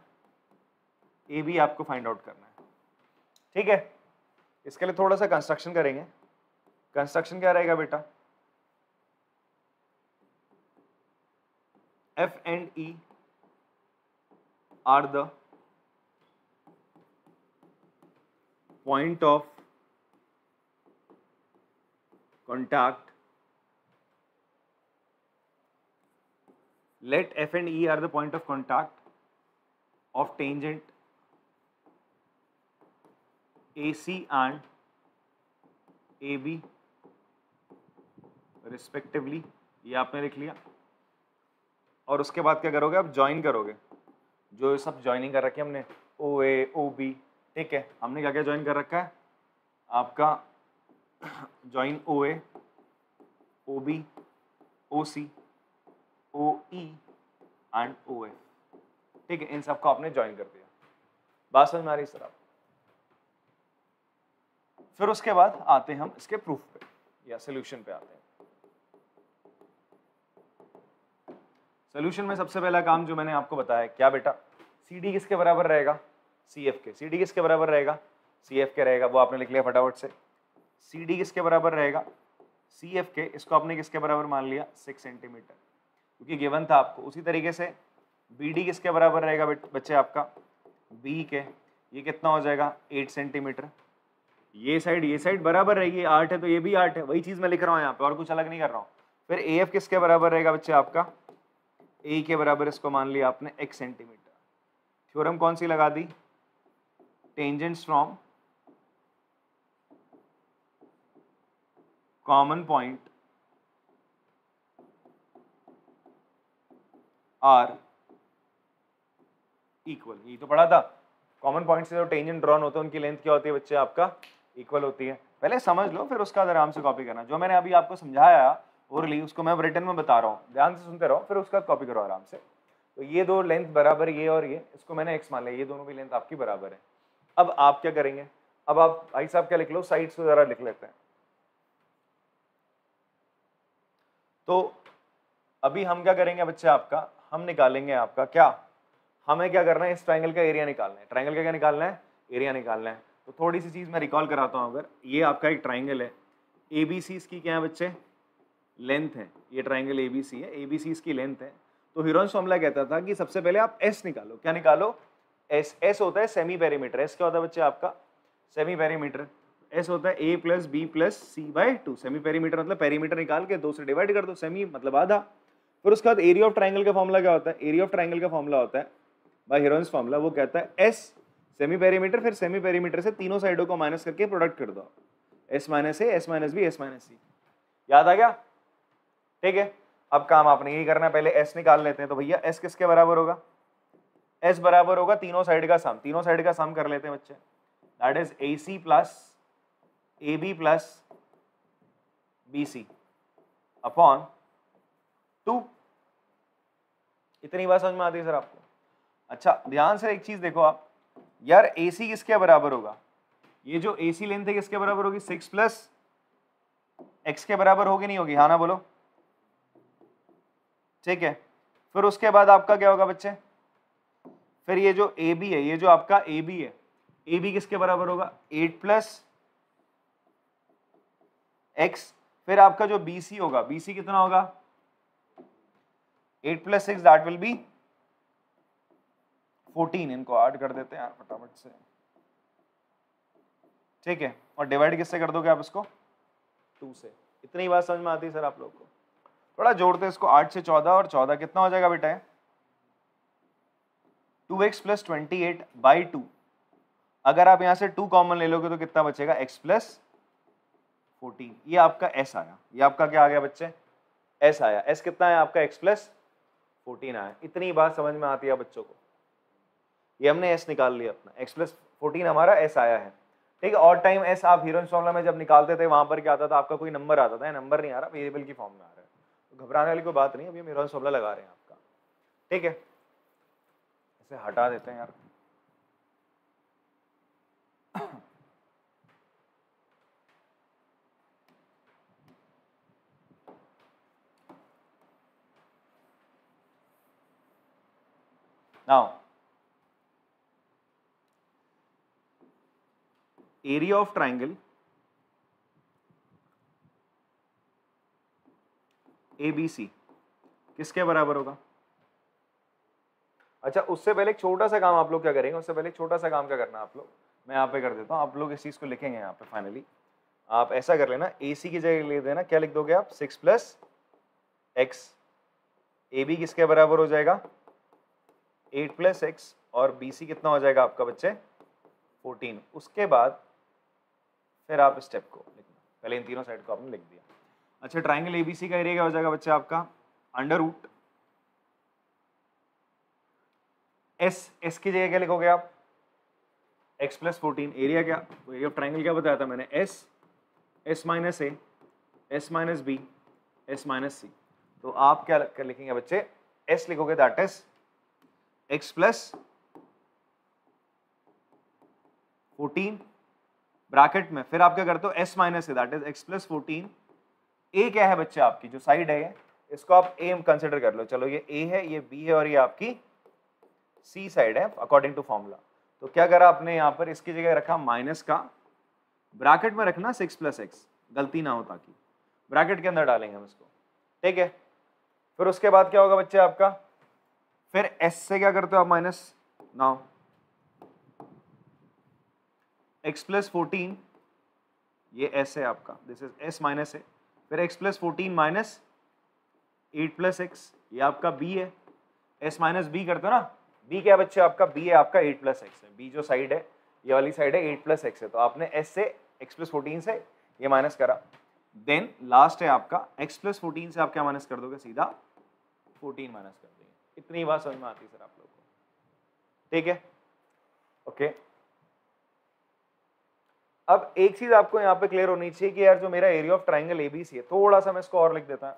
AB आपको फाइंड आउट करना है, ठीक है? इसके लिए थोड़ा सा कंस्ट्रक्शन करेंगे। कंस्ट्रक्शन क्या रहेगा बेटा, F and E are the point of contact. Let F and E are the point of contact of tangent AC and AB respectively, ये आपने लिख लिया। और उसके बाद क्या करोगे, आप ज्वाइन करोगे, जो सब ज्वाइनिंग कर रखी है हमने, OA OB, ठीक है? हमने क्या क्या ज्वाइन कर रखा है आपका, join OA OB OC OE and OF, ठीक है? इन सबको आपने ज्वाइन कर दिया। बात समझ में आ रही है सर आप? फिर उसके बाद आते हैं हम इसके प्रूफ पे या सोल्यूशन पे आते हैं। सोल्यूशन में सबसे पहला काम जो मैंने आपको बताया, क्या बेटा, CD किसके बराबर रहेगा, CF के। CD किसके बराबर रहेगा, CF के रहेगा, वो आपने लिख लिया फटाफट से। CD किसके बराबर रहेगा, CF के, इसको आपने किसके बराबर मान लिया 6 सेंटीमीटर, क्योंकि गिवन था आपको। उसी तरीके से BD किसके बराबर रहेगा बच्चे आपका, B के, ये कितना हो जाएगा 8 सेंटीमीटर। ये साइड बराबर रहेगी, 8 है तो ये भी 8 है, वही चीज मैं लिख रहा हूँ यहाँ पे, और कुछ अलग नहीं कर रहा हूँ। फिर AF किसके बराबर रहेगा बच्चे आपका, A के बराबर, इसको मान लिया आपने x सेंटीमीटर। थ्योरम कौन सी लगा दी, tangents from common point are equal, ये तो पढ़ा था, कॉमन पॉइंट से जो टेंजेंट ड्रॉन होते हैं उनकी लेंथ क्या होती है बच्चे आपका, इक्वल होती है। पहले समझ लो फिर उसका आराम से कॉपी करना। जो मैंने अभी आपको समझाया ओरली, उसको मैं रिटर्न में बता रहा हूँ, ध्यान से सुनते रहो, फिर उसका कॉपी करो आराम से। तो ये दो लेंथ बराबर, ये और ये, इसको मैंने x मान लिया, ये दोनों की लेंथ आपकी बराबर है। अब आप क्या करेंगे, अब आप भाई साहब क्या लिख लो, साइड्स को जरा लिख लेते हैं। तो अभी हम क्या करेंगे बच्चे आपका, हम निकालेंगे आपका क्या, हमें क्या करना है, इस ट्राइंगल का एरिया निकालना है। ट्राइंगल का क्या निकालना है, एरिया निकालना है। तो थोड़ी सी चीज मैं रिकॉल कराता हूँ। अगर ये आपका एक ट्राइंगल है, ABC इसकी क्या है बच्चे, लेंथ है, ये ट्राइंगल ABC है, ABC इसकी लेंथ है। तो हीरोन्स फॉर्मूला कहता था कि सबसे पहले आप एस निकालो। क्या निकालो? एस। एस होता है सेमी पेरीमीटर। एस क्या होता है बच्चे आपका? Semi perimeter. एस होता है ए प्लस बी प्लस सी बाय 2। सेमी पेरीमीटर मतलब पेरीमीटर निकाल के 2 से डिवाइड कर दो, सेमी मतलब आधा। फिर उसके बाद एरिया ऑफ ट्राइंगल का फॉर्मूला क्या होता है? एरिया ऑफ ट्राइंगल का फॉर्मूला होता है बाय हीरोन्स फॉर्मूला, वो कहता है एस सेमी पेरीमीटर, फिर सेमी पेरीमीटर से तीनों साइडों को माइनस करके प्रोडक्ट कर दो, S minus A, S minus B, S minus C. याद आ गया? ठीक है, अब काम आपने यही करना है, पहले एस निकाल लेते हैं। तो भैया एस किसके बराबर होगा? एस बराबर होगा तीनों साइड का सम। तीनों साइड का सम कर लेते हैं बच्चे, that is A C plus A B plus B C upon 2। इतनी बात समझ में आती है सर आपको? अच्छा ध्यान से एक चीज देखो आप यार, ए सी किसके बराबर होगा? ये जो ए सी लेंथ है किसके बराबर होगी? 6 प्लस एक्स के बराबर होगी, नहीं होगी? हाँ ना बोलो। ठीक है, फिर उसके बाद आपका क्या होगा बच्चे? फिर ये जो ए बी है, ये जो आपका ए बी है, ए बी किसके बराबर होगा? 8 प्लस एक्स। फिर आपका जो बी सी होगा, बी सी कितना होगा? 8 प्लस 6 दैट विल बी 14। इनको ऐड कर देते हैं यार फटाफट से। ठीक है, और डिवाइड किससे कर दोगे आप इसको? 2 से। इतनी बात समझ में आती है सर आप लोग को? थोड़ा जोड़ते हैं इसको, 8 से 14 और 14 कितना हो जाएगा बेटा? 2x plus 28 by 2। अगर आप यहां से 2 कॉमन ले लोगे तो कितना बचेगा? x plus 14। ये आपका s आया। ये आपका क्या आ गया बच्चे? s आया। s कितना है आपका? x प्लस 14 आया। इतनी बात समझ में आती है बच्चों को? ये हमने s निकाल लिया अपना, x प्लस 14 हमारा s आया है। ठीक है, और टाइम s आप हीरोन्स फॉर्मूला में जब निकालते थे वहां पर क्या आता था? आपका कोई नंबर आता था, नंबर नहीं आ रहा, वेरिएबल की फॉर्म में आ रहा है। तो घबराने वाली कोई बात नहीं, अभी हम हीरोन्स फॉर्मूला लगा रहे हैं आपका। ठीक है, इसे हटा देते हैं यार। Now, area of triangle ABC किसके बराबर होगा? अच्छा उससे पहले एक छोटा सा काम आप लोग क्या करेंगे? उससे पहले एक छोटा सा काम क्या करना आप लोग, मैं यहाँ पे कर देता हूँ। आप लोग इस चीज को लिखेंगे यहाँ पे फाइनली। आप ऐसा कर लेना, AC की जगह ले देना, क्या लिख दोगे आप? 6 प्लस एक्स। AB किसके बराबर हो जाएगा? 8 प्लस एक्स। और BC कितना हो जाएगा आपका बच्चे? 14। उसके बाद फिर आप स्टेप को लिखना, पहले इन तीनों साइड को आपने लिख दिया। अच्छा ट्राइंगल ABC का एरिया क्या हो जाएगा बच्चे आपका? अंडर रूट एस की जगह क्या लिखोगे आप? x plus 14। एरिया क्या? एरिया ऑफ ट्राइंगल क्या बताया था मैंने? S minus A, S minus B, S minus C. तो आप क्या लिखेंगे बच्चे? s लिखोगे, that is x plus 14 bracket में। फिर आप क्या करते हो? s minus A, that is x plus 14। a क्या है बच्चे आपकी? जो साइड है इसको आप a कंसिडर कर लो। चलो ये a है, ये b है, और ये आपकी c साइड है अकॉर्डिंग टू फॉर्मूला। तो क्या करा आपने यहाँ पर? इसकी जगह रखा माइनस का, ब्रैकेट में रखना 6 प्लस एक्स, गलती ना हो, ताकि ब्रैकेट के अंदर डालेंगे हम इसको। ठीक है, फिर उसके बाद क्या होगा बच्चे आपका? फिर s से क्या करते हो आप? माइनस। नाउ x प्लस 14, ये s है आपका, दिस इज s माइनस है। फिर x plus 14 minus 8 plus x, ये आपका b है। s माइनस b करते हो ना? b क्या है बच्चे आपका? b है आपका 8 प्लस एक्स है। b जो साइड है, ये वाली साइड है 8 प्लस एक्स है। तो आपने s से x प्लस 14 से ये माइनस करा। देन लास्ट है आपका x प्लस 14 से आप क्या माइनस कर दोगे? सीधा 14 माइनस कर देंगे। इतनी बात समझ में आती है सर आप लोग को? ठीक है, ओके। अब एक चीज आपको यहाँ पे क्लियर होनी चाहिए कि यार जो मेरा एरिया ऑफ ट्राइंगल एबीसी है, थोड़ा सा मैं इसको और लिख देता हूं।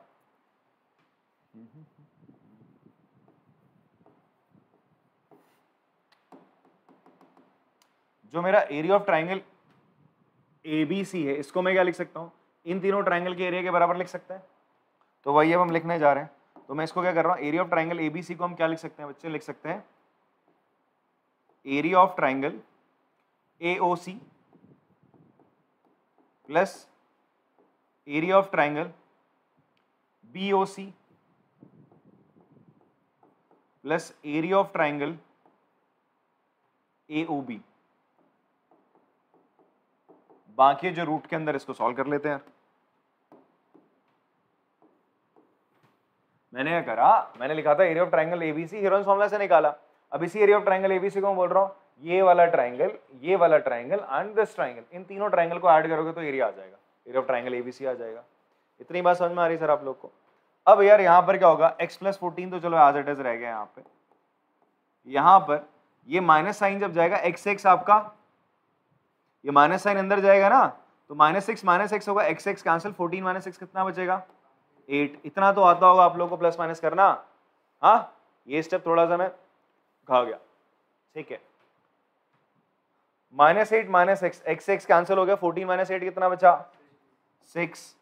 जो मेरा एरिया ऑफ ट्राइंगल एबीसी है, इसको मैं क्या लिख सकता हूं? इन तीनों ट्राइंगल के एरिया के बराबर लिख सकते हैं। तो वही अब हम लिखने जा रहे हैं। तो मैं इसको क्या कर रहा हूं? एरिया ऑफ ट्राइंगल एबीसी को हम क्या लिख सकते हैं बच्चे? लिख सकते हैं area of triangle AOC plus area of triangle BOC plus area of triangle AOB। बाकी जो रूट के अंदर, इसको सॉल्व कर लेते हैं। मैंने क्या करा, मैंने लिखा था area of triangle ABC, Heron's formula से निकाला। अब इसी एरिया ऑफ ट्राइंगल ABC को मैं बोल रहा हूँ ये वाला ट्राइंगल, ये वाला ट्राइंगल एंड दिस ट्राइंगल, इन तीनों ट्राइंगल को ऐड करोगे तो एरिया आ जाएगा, एरिया ऑफ ट्राइंगल ABC आ जाएगा। इतनी बात समझ में आ रही सर आप लोग को? अब यार यहाँ पर क्या होगा, x + 14 तो चलो एज इट इज रह गया यहाँ पे। यहाँ पर ये माइनस साइन जब जाएगा x आपका, ये माइनस साइन अंदर जाएगा ना, तो -6 होगा, x कैंसिल, 14 - 6 कितना बचेगा 8। इतना तो आता होगा आप लोग को प्लस माइनस करना। हाँ, ये स्टेप थोड़ा सा मैं खा गया, ठीक है। -8 - x कैंसिल हो गया, 14 - 8 कितना बचा 6।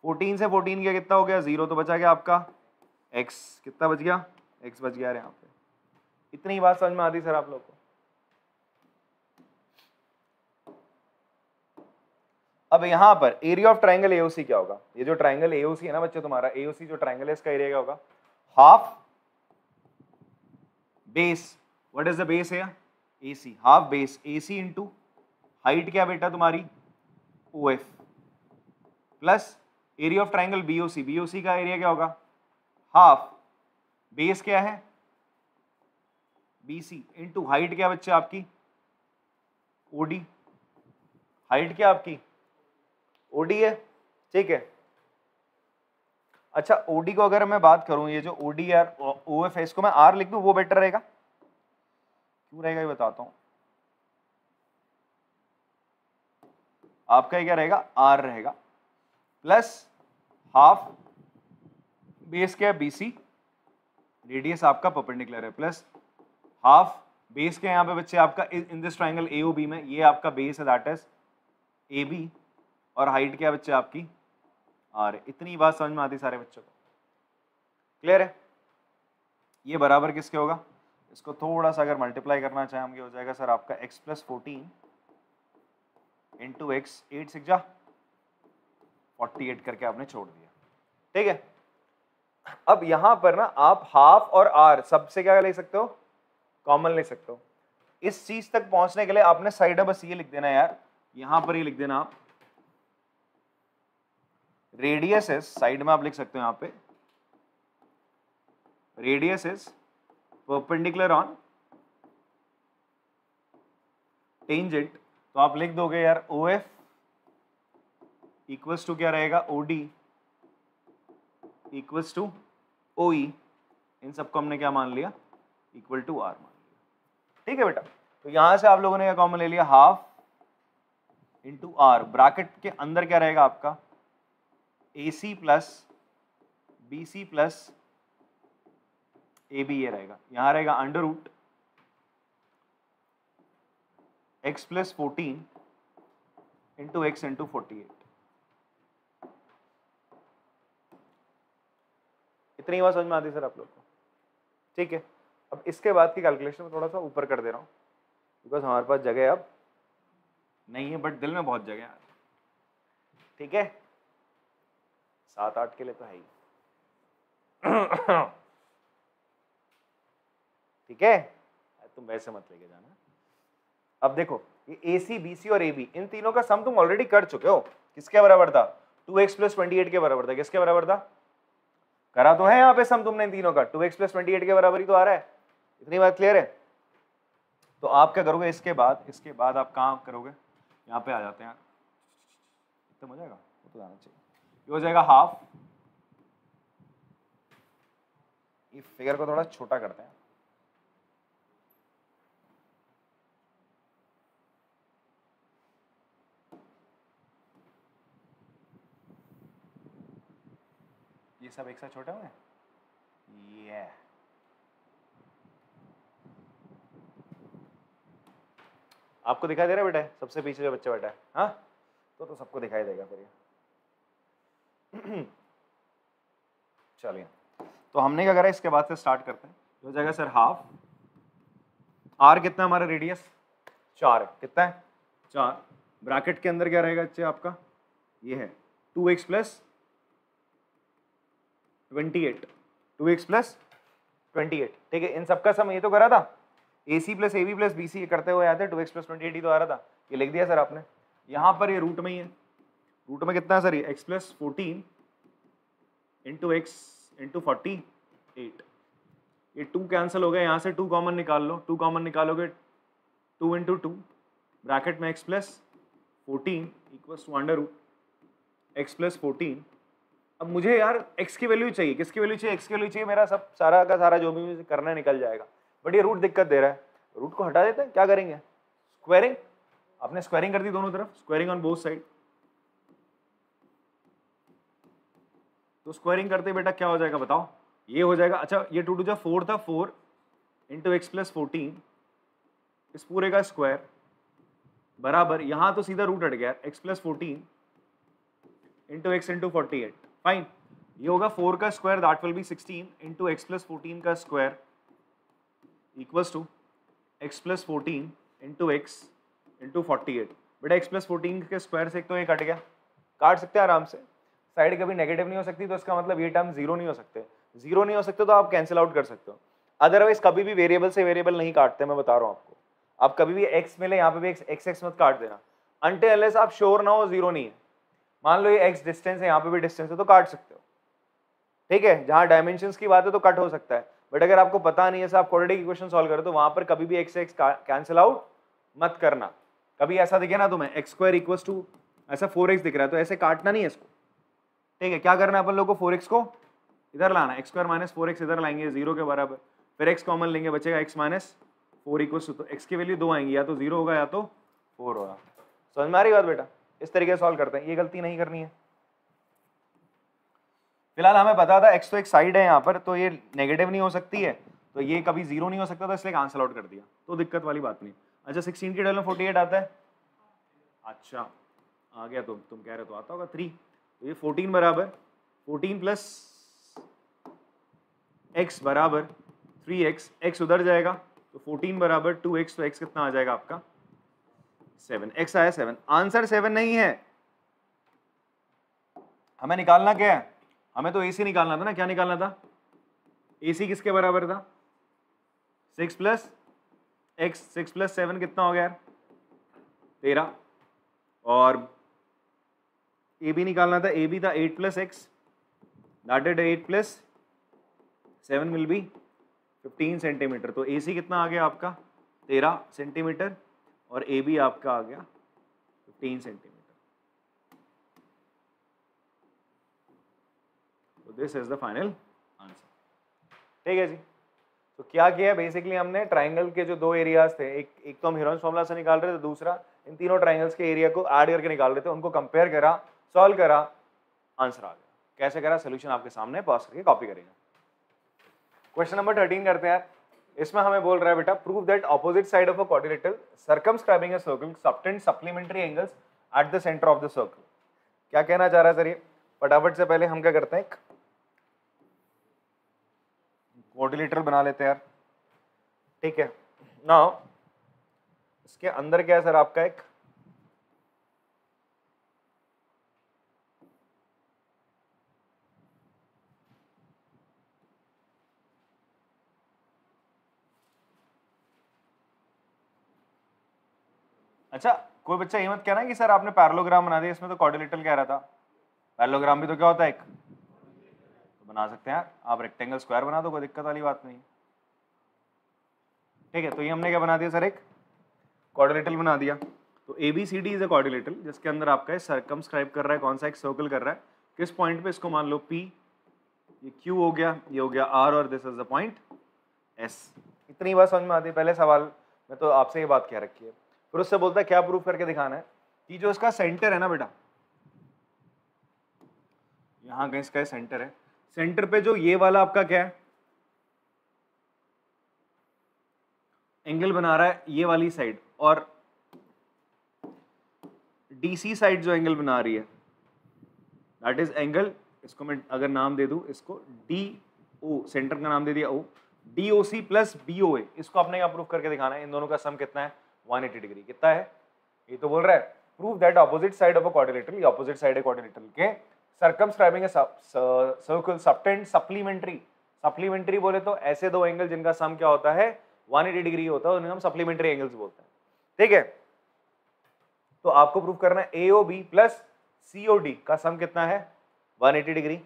14 से 14 गया कितना हो गया 0, तो बचा गया आपका x, कितना बच गया x बच गया यहाँ पे। इतनी बात समझ में आती सर आप लोग को? अब यहाँ पर एरिया ऑफ ट्राइंगल AOC क्या होगा, ये जो ट्राइंगल AOC है ना बच्चे तुम्हारा, AOC जो ट्राइंगल है इसका एरिया क्या होगा, half base, what is the base है AC, half base AC into height क्या बेटा तुम्हारी OF, plus area of triangle BOC, BOC का एरिया क्या होगा हाफ बेस क्या है BC इंटू हाइट क्या बच्चे आपकी OD, हाइट क्या आपकी OD है, ठीक है। अच्छा OD को अगर मैं बात करूं, ये जो OD यार OF है, इसको मैं R लिख दूं वो बेटर रहेगा? क्यों रहेगा ये बताता हूं। आपका क्या रहेगा R रहेगा, प्लस हाफ बेस क्या है BC, रेडियस आपका परपेंडिकुलर है, प्लस हाफ बेस क्या है यहाँ पे बच्चे आपका इन दिस ट्राइंगल AOB में, ये आपका बेस है दैट इज AB, और हाइट क्या बच्चे आपकी R है। इतनी बात समझ में आती सारे बच्चों को? क्लियर है? ये बराबर किसके होगा, इसको थोड़ा सा अगर मल्टीप्लाई करना चाहें हम, ये हो जाएगा सर आपका x + 14 इंटू x, 8 6 जा 48 करके आपने छोड़ दिया, ठीक है। अब यहां पर ना आप हाफ और R सबसे क्या ले सकते हो, कॉमन ले सकते हो। इस चीज तक पहुंचने के लिए आपने साइड में बस ये लिख देना यार, यहां पर ये लिख देना आप रेडियस इज, साइड में आप लिख सकते हो यहाँ पे radius is perpendicular on tangent, तो आप लिख दोगे यार OF इक्वल्स टू क्या रहेगा OD इक्वल्स टू OE, इन सबको हमने क्या मान लिया इक्वल टू R मान लिया, ठीक है बेटा। तो यहां से आप लोगों ने क्या कॉमन ले लिया, हाफ इंटू R, ब्रैकेट के अंदर क्या रहेगा आपका AC plus BC plus AB, ये रहेगा, यहां रहेगा under root x + 14 into x into 48। इतनी बात समझ में आती सर आप लोग को? ठीक है। अब इसके बाद की कैलकुलेशन में थोड़ा सा ऊपर कर दे रहा हूँ, बिकॉज हमारे पास जगह अब नहीं है, बट दिल में बहुत जगह है, ठीक है। 7-8 के लिए तो है ही, ठीक है, तुम वैसे मत लेके जाना। अब देखो ये AC, BC और AB, इन तीनों का सम तुम ऑलरेडी कर चुके हो, किसके बराबर था 2x + 28 के बराबर था, किसके बराबर था, करा तो है यहाँ पे सम तुमने इन तीनों का, 2x + 28 के बराबर ही तो आ रहा है। इतनी बात क्लियर है? तो आप क्या करोगे इसके बाद आप कहाँ करोगे, यहाँ पे आ जाते हैं, इतना हो जाएगा, वो तो जाना चाहिए, ये हो जाएगा हाफ, ये फिगर को थोड़ा छोटा करते हैं, ये सब एक साथ छोटे हुए, ये आपको दिखाई दे रहा है बेटा, सबसे पीछे जो बच्चा बैठा है, हाँ तो सबको दिखाई देगा फिर ये। चलिए, तो हमने क्या करा, इसके बाद से स्टार्ट करते हैं। हो जाएगा सर हाफ, R कितना है हमारा रेडियस 4 है, कितना है 4, ब्रैकेट के अंदर क्या रहेगा बच्चे आपका, ये है 2x + 28, 2x + 28, ठीक है। इन सबका सम ये तो करा था, AC plus AB plus BC करते हुए आते 2x प्लस 28 ही तो आ रहा था, ये लिख दिया सर आपने। यहाँ पर ये रूट में ही है, रूट में कितना है सर, ये x plus 14 into x into 48, ये 2 कैंसिल हो गया, यहाँ से 2 कॉमन निकाल लो, 2 कॉमन निकालोगे 2 इंटू 2 ब्रैकेट में x plus 14 equals to under root x plus 14। अब मुझे यार x की वैल्यू चाहिए, किसकी वैल्यू चाहिए, x की वैल्यू चाहिए, मेरा सब सारा का सारा जो भी करना है निकल जाएगा, बट ये रूट दिक्कत दे रहा है। रूट को हटा देते हैं, क्या करेंगे, स्क्वायरिंग, आपने स्क्वायरिंग कर दी दोनों तरफ, स्क्वायरिंग ऑन बोथ साइड। तो स्क्वायरिंग करते बेटा क्या हो जाएगा बताओ, ये हो जाएगा, अच्छा ये 2 टू 4 था, 4 इंटू एक्स प्लस 14 इस पूरे का स्क्वायर बराबर, यहाँ तो सीधा रूट हट गया, x plus 14 into x into 48, fine. ये होगा 4 का square, that will be 16 into x plus 14 का square equals to x plus 14 into x into 48। बेटा एक्स प्लस 14 के स्क्वायर से एक तो ये कट गया, काट सकते हैं आराम से, साइड कभी नेगेटिव नहीं हो सकती, तो इसका मतलब ये टर्म जीरो नहीं हो सकते, जीरो नहीं हो सकते तो आप कैंसिल आउट कर सकते हो। अदरवाइज कभी भी वेरिएबल से वेरिएबल नहीं काटते, मैं बता रहा हूँ आपको, आप कभी भी x मिले यहाँ पे भी x मत काट देना, अनटिल अनलेस आप श्योर ना हो जीरो नहीं है। मान लो ये x डिस्टेंस है, यहाँ पे भी डिस्टेंस है, तो काट सकते हो, ठीक है। जहाँ डायमेंशंस की बात है तो कट हो सकता है, बट अगर आपको पता नहीं है, आप क्वाड्रेटिक इक्वेशन सॉल्व करो तो वहां पर कभी भी x से x कैंसिल आउट मत करना। कभी ऐसा दिखे ना तुम्हें x स्क्वायर इक्वल्स टू ऐसा 4x दिख रहा है, तो ऐसे काटना नहीं है इसको, ठीक है। क्या करना है अपन लोग को, 4x को इधर लाना, एक्स स्क्वायर माइनस 4x इधर लाएंगे 0 के बराबर, फिर x कॉमन लेंगे, बचेगा x माइनस 4 इक्वल्स टू, तो x की वैल्यू 2 आएंगी, या तो 0 होगा या तो 4 होगा। समझ में आ रही बात बेटा, इस तरीके से सॉल्व करते हैं, ये गलती नहीं करनी है। फिलहाल हमें पता था x तो एक साइड है यहाँ पर, तो ये नेगेटिव नहीं हो सकती है, तो ये कभी 0 नहीं हो सकता, तो इसलिए कैंसिल आउट कर दिया, तो दिक्कत वाली बात नहीं। अच्छा 16 की डबल में 48 आता है, अच्छा आ गया, तुम कह रहे तो आता होगा 3, तो ये 14 बराबर 14 प्लस x बराबर 3x, x उधर जाएगा तो 14 बराबर 2x, तो x कितना आ जाएगा आपका 7, x आया 7। आंसर 7 नहीं है, हमें निकालना क्या है, हमें तो AC निकालना था ना, क्या निकालना था, AC किसके बराबर था 6 प्लस x, 6 प्लस 7 कितना हो गया यार 13, और AB निकालना था, AB था 8 plus x, that is 8 plus 7 will be 15 centimetre, तो AC कितना आ गया आपका 13 सेंटीमीटर और AB आपका आ गया 15 सेंटीमीटर। तो this is the final answer, ठीक है जी। तो क्या किया बेसिकली हमने, ट्राइंगल के जो दो एरियाज थे, एक तो हम हीरोन्स फॉर्मूला से निकाल रहे थे, दूसरा इन तीनों ट्राइंगल्स के एरिया को ऐड करके निकाल रहे थे, उनको कंपेयर करा, सॉल्व करा, आंसर आ गया। कैसे करा, सोल्यूशन आपके सामने पॉज करके कॉपी करेगा। क्वेश्चन नंबर 13 करते हैं। इसमें हमें बोल रहा है बेटा, prove that opposite side of a quadrilateral circumscribing a circle subtend supplementary angles eight the centre of the circle. क्या कहना चाह रहा है सर ये, फटाफट से पहले हम क्या करते हैं, क्वाड्रिलेटरल बना लेते हैं यार, ठीक है। नाउ इसके अंदर क्या है सर आपका एक अच्छा, कोई बच्चा ये मत कहना कि सर आपने पैरेललोग्राम बना दिया, इसमें तो क्वाड्रिलेटरल कह रहा था। पैरेललोग्राम भी तो क्या होता है एक, तो बना सकते हैं यार, आप रेक्टेंगल स्क्वायर बना दो, कोई दिक्कत वाली बात नहीं, ठीक है। तो ये हमने क्या बना दिया सर, एक क्वाड्रिलेटरल बना दिया। तो ABCD इज अ क्वाड्रिलेटरल जिसके अंदर आपका सर्कमस्क्राइब कर रहा है, कौन सा एक सर्कल कर रहा है, किस पॉइंट पे, इसको मान लो P, ये Q हो गया, ये हो गया R, और this is the point S। इतनी बात समझ में आती है। पहले सवाल में तो आपसे ये बात कह रखी है, फिर उससे बोलता है क्या प्रूफ करके दिखाना है, कि जो इसका सेंटर है ना बेटा, यहाँ कहीं इसका सेंटर है, सेंटर पे जो ये वाला आपका क्या है, एंगल बना रहा है ये वाली साइड, और DC साइड जो एंगल बना रही है दैट इज एंगल, इसको मैं अगर नाम दे दूं, इसको DO, सेंटर का नाम दे दिया O, DOC प्लस BOA, इसको आपने क्या प्रूफ करके दिखाना है, इन दोनों का सम कितना है 180 डिग्री, कितना है, ये तो बोल रहा है prove that opposite side of a quadrilateral, ये ऑपोजिट साइड है क्वाड्रिलेटरल के, circumscribing a circle subtend supplementary supplementary बोले तो ऐसे दो एंगल जिनका सम क्या होता है 180 डिग्री होता है, उन्हें हम सप्लीमेंट्री एंगल्स बोलते हैं। ठीक है, तो आपको प्रूफ करना है AOB प्लस COD का सम कितना है 180 डिग्री,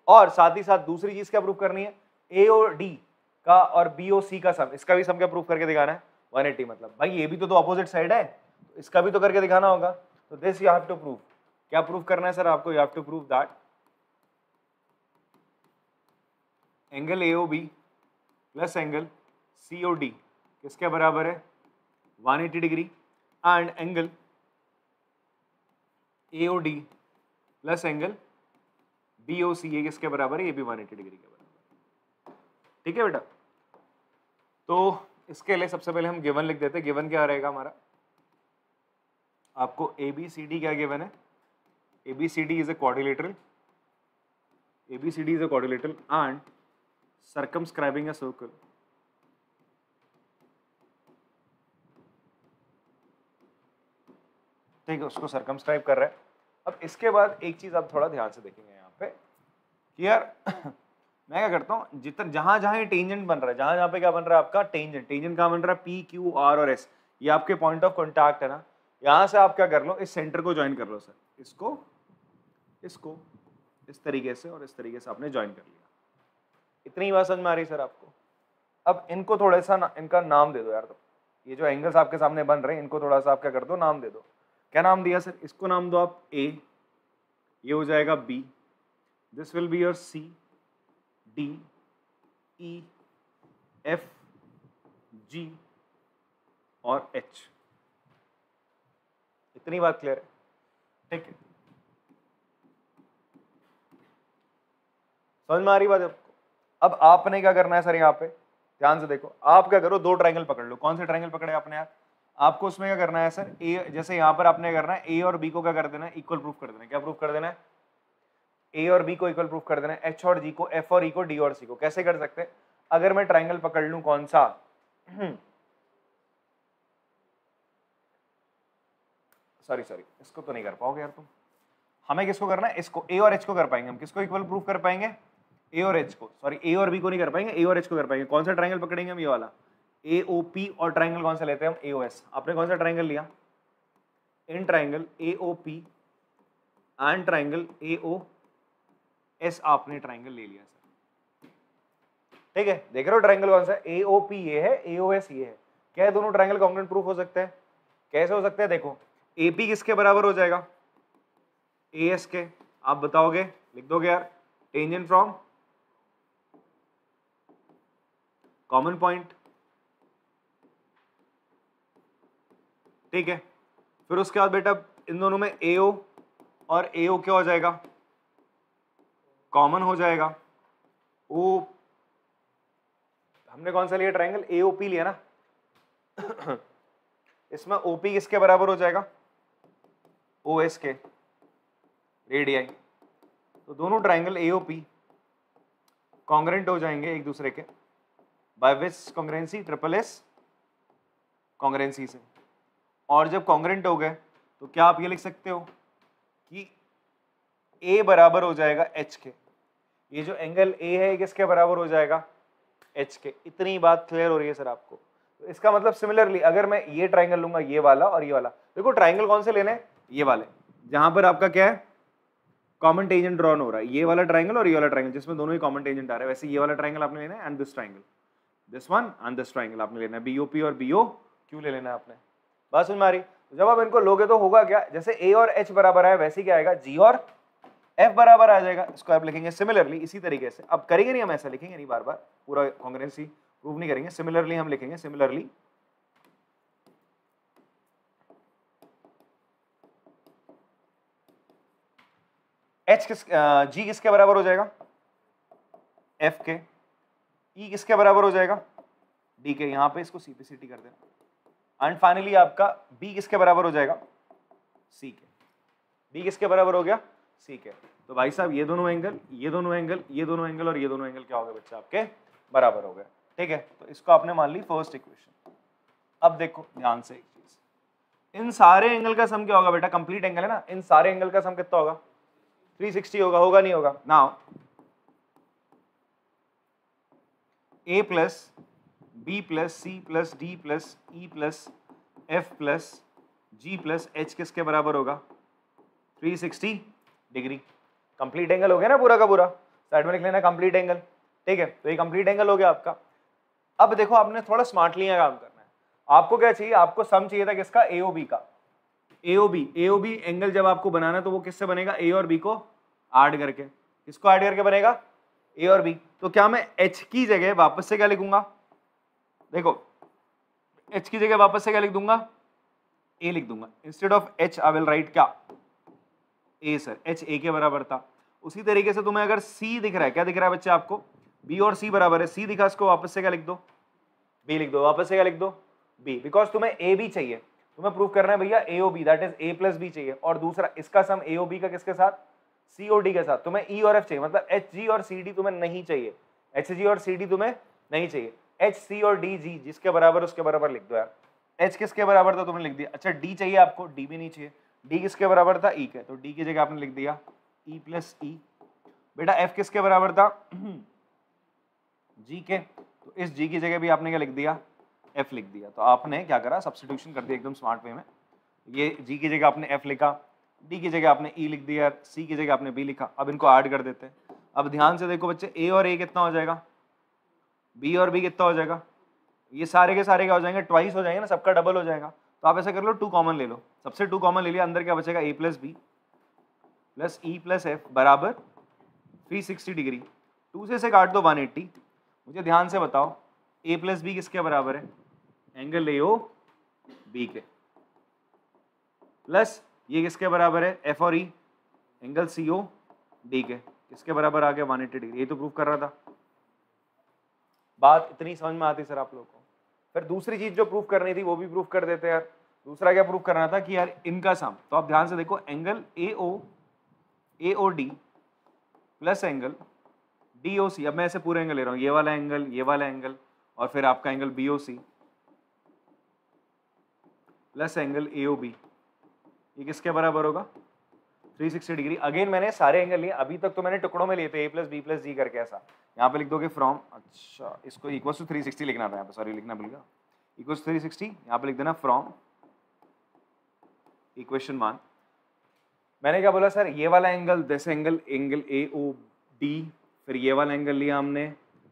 और साथ ही साथ दूसरी चीज क्या प्रूफ करनी है AOD का और BOC का सम, इसका भी सम क्या प्रूफ करके दिखाना है 180। मतलब भाई ये भी तो अपोजिट साइड है, तो इसका भी तो करके दिखाना होगा। तो this you have to prove, क्या प्रूफ करना है सर आपको, you have to prove that angle AOB plus angle COD किसके बराबर है 180 degree, and angle AOD plus angle BOC ये किसके बराबर है, ये भी 180 डिग्री के बराबर है। ठीक है बेटा, तो इसके लिए सबसे पहले हम गिवन लिख देते हैं। गिवन क्या रहेगा हमारा, आपको ABCD क्या गिवन है, ABCD is a quadrilateral, ABCD is a quadrilateral and circumscribing a circle ठीक है, उसको सर्कमस्क्राइब कर रहा है। अब इसके बाद एक चीज आप थोड़ा ध्यान से देखेंगे यहाँ पे कि यार मैं क्या करता हूँ, जितना जहां जहां ये टेंजेंट बन रहा है, जहां जहां पे क्या बन रहा है आपका टेंजेंट, टेंजेंट कहाँ बन रहा है PQ R और S, ये आपके पॉइंट ऑफ कॉन्टैक्ट है ना, यहाँ से आप क्या कर लो इस सेंटर को ज्वाइन कर लो सर, इसको इसको इस तरीके से और इस तरीके से आपने ज्वाइन कर लिया। इतनी ही बात समझ में आ रही सर आपको। अब इनको थोड़ा सा इनका नाम दे दो यार, तो ये जो एंगल्स आपके सामने बन रहे हैं इनको थोड़ा सा आप क्या कर दो नाम दे दो। क्या नाम दिया सर, इसको नाम दो आप A, ये हो जाएगा B, this will be your C, D, E, F, G और H। इतनी बात क्लियर है, ठीक है, समझ में आ रही बात आपको। अब आपने क्या करना है सर, यहाँ पे ध्यान से देखो, आप क्या करो दो ट्रायंगल पकड़ लो। कौन से ट्रायंगल पकड़े आपने यार, आपको उसमें क्या करना है सर, ए जैसे यहाँ पर आपने करना है A और B को क्या कर देना है इक्वल प्रूफ कर देना है। क्या प्रूफ कर देना है, A और B को इक्वल प्रूफ कर देना है, H और G को, F और E को, D और C को। कैसे कर सकते हैं, अगर मैं ट्रायंगल पकड़ लूं कौन सा सॉरी इसको तो नहीं कर पाओगे यार तुम, हमें किसको करना है, इसको A और H को कर पाएंगे हम। किसको इक्वल प्रूफ कर पाएंगे, A और H को, सॉरी A और B को नहीं कर पाएंगे, A और H को कर पाएंगे। कौन सा ट्रायंगल पकड़ेंगे हम, ये वाला AOP, और ट्रायंगल कौन सा लेते हैं हम AOS। आपने कौन सा ट्रायंगल लिया, in triangle AOP and triangle AOS आपने ट्रायंगल ले लिया सर। ठीक है, देख रहे हो ट्रायंगल कौन सा है, AOP ये है, AOS ये है। क्या है, दोनों ट्रायंगल कॉन्ग्रुएंट प्रूफ हो सकते हैं। कैसे हो सकते हैं, देखो AP किसके बराबर हो जाएगा, AS के, आप बताओगे, लिख दोगे यार, टेंजेंट फ्रॉम कॉमन पॉइंट। ठीक है, फिर उसके बाद बेटा इन दोनों में AO और AO क्या हो जाएगा, कॉमन हो जाएगा। O हमने कौन सा लिया ट्रायंगल, AOP लिया ना इसमें OP किसके बराबर हो जाएगा, OS के रेडियाई। तो दोनों ट्रायंगल AOP कॉन्ग्रुएंट हो जाएंगे एक दूसरे के, by which congruency, SSS congruency से। और जब कॉन्ग्रुएंट हो गए तो क्या आप ये लिख सकते हो कि A बराबर हो जाएगा H के, ये जो एंगल A है किसके बराबर हो जाएगा, H के। इतनी बात क्लियर हो रही है सर आपको। तो इसका मतलब सिमिलरली अगर मैं ये ट्रायंगल लूंगा, ये वाला और ये वाला, देखो ट्रायंगल कौन से लेने हैं, ये वाले, जहां पर आपका क्या है कॉमन टेंजेंट ड्रॉन हो रहा है, ये वाला ट्रायंगल और ये वाला ट्रायंगल जिसमें दोनों ही कॉमन टेंजेंट आ रहे हैं। वैसे ये वाला ट्रायंगल आपने लेना है and this triangle, this one and this triangle आपने लेना है, BOP और BOQ ले लेना है आपने। बात समझ में आ रही। तो जब आप इनको लोगे तो होगा क्या, जैसे A और H बराबर है वैसे क्या आएगा, G और F बराबर आ जाएगा। इसको आप लिखेंगे सिमिलरली इसी तरीके से। अब करेंगे नहीं हम, ऐसा लिखेंगे नहीं बार बार, पूरा कॉन्ग्रुएंसी प्रूव नहीं करेंगे, सिमिलरली हम लिखेंगे, सिमिलरली G किसके बराबर हो जाएगा, F के, E किसके बराबर हो जाएगा, D के। यहाँ पे इसको CPCT कर देना। एंड फाइनली आपका B किसके बराबर हो जाएगा, C के। B किसके बराबर हो गया, C के। तो भाई साहब ये दोनों एंगल, ये दोनों एंगल, ये दोनों एंगल और ये दोनों एंगल क्या हो गए बच्चा, आपके बराबर हो गए। ठीक है, तो इसको आपने मान ली फर्स्ट इक्वेशन। अब देखो ध्यान से एक चीज, इन सारे एंगल का सम क्या होगा बेटा, कंप्लीट एंगल है ना, इन सारे एंगल का सम कितना होगा, 360 होगा, होगा नहीं होगा। Now A plus B plus C plus D plus E plus F plus G plus H किसके बराबर होगा? 360 डिग्री। कंप्लीट एंगल हो गया ना पूरा का पूरा, साइड में लिख लेना कंप्लीट एंगल, ठीक है। तो ये कंप्लीट एंगल हो गया आपका। अब देखो आपने थोड़ा स्मार्टली काम करना है। आपको क्या चाहिए? आपको सम चाहिए था किसका? एओबी का। एओबी एंगल जब आपको बनाना तो वो किससे बनेगा? ए और बी को ऐड करके। किसको ऐड करके बनेगा? ए और बी। तो क्या मैं एच की जगह वापस से क्या लिखूंगा? देखो एच की जगह वापस से क्या लिख दूंगा? ए लिख दूंगा। Instead of H I will write क्या? ए सर, एच ए के बराबर था। उसी तरीके से तुम्हें अगर सी दिख रहा है, क्या दिख रहा है बच्चे आपको? बी और सी बराबर है। सी दिखा, इसको वापस से क्या लिख दो? बी लिख दो। वापस से क्या लिख दो? बी। बिकॉज तुम्हें ए भी चाहिए, तुम्हें प्रूव करना है भैया A O B, that is A plus B चाहिए। और दूसरा इसका सम ए ओ बी का किसके साथ? सी ओ डी के साथ। तुम्हें ई और एफ चाहिए, मतलब एच जी और सी डी तुम्हें नहीं चाहिए। एच जी और सी डी तुम्हें नहीं चाहिए। एच सी और डी जी जिसके बराबर उसके बराबर लिख दो यार। एच किसके बराबर था? तुमने लिख दिया। अच्छा डी चाहिए आपको? डी भी नहीं चाहिए। डी किसके बराबर था? ई के। तो डी की जगह आपने लिख दिया ई प्लस ई। बेटा एफ किसके बराबर था? जी के। तो इस जी की जगह भी आपने क्या लिख दिया? एफ लिख दिया। तो आपने क्या करा? सब्स्टिट्यूशन कर दिया एकदम स्मार्ट वे में। ये जी की जगह आपने एफ लिखा, डी की जगह आपने ई लिख दिया, सी की जगह आपने बी लिखा। अब इनको ऐड कर देते हैं। अब ध्यान से देखो बच्चे, ए और ए कितना हो जाएगा? बी और बी कितना हो जाएगा? ये सारे के सारे क्या हो जाएंगे? ट्वाइस हो जाएंगे ना, सबका डबल हो जाएगा। तो आप ऐसा कर लो, 2 कॉमन ले लो। सबसे 2 कॉमन ले लिया, अंदर क्या बचेगा? A plus B plus E plus F बराबर 360 डिग्री। 2 से काट दो 180। मुझे ध्यान से बताओ ए प्लस बी किसके बराबर है? एंगल ए ओ बी के। प्लस ये किसके बराबर है? एफ और E angle C O D के। किसके बराबर आ गया? 180 डिग्री। ये तो प्रूव कर रहा था। बात इतनी समझ में आती सर आप लोगों को? फिर दूसरी चीज जो प्रूफ करनी थी वो भी प्रूफ कर देते यार। दूसरा क्या प्रूफ करना था? कि यार इनका सम। तो आप ध्यान से देखो, angle A O D plus angle D O C. अब मैं ऐसे पूरे एंगल ले रहा हूं, ये वाला एंगल और फिर आपका angle B O C plus angle A O B. ये किसके बराबर होगा? 360 डिग्री। अगेन मैंने सारे एंगल लिए, अभी तक तो मैंने टुकड़ों में लिए थे, ए प्लस बी प्लस जी करके ऐसा। यहाँ पे लिख दोगे फ्रॉम, अच्छा इसको इक्वल टू 360 लिखना था यहाँ पे, सॉरी लिखना भूल गया। इक्वल टू 360 यहाँ पे लिख देना फ्रॉम इक्वेशन 1। मैंने क्या बोला सर? ये वाला angle, this angle A O D, फिर ये वाला एंगल लिया हमने,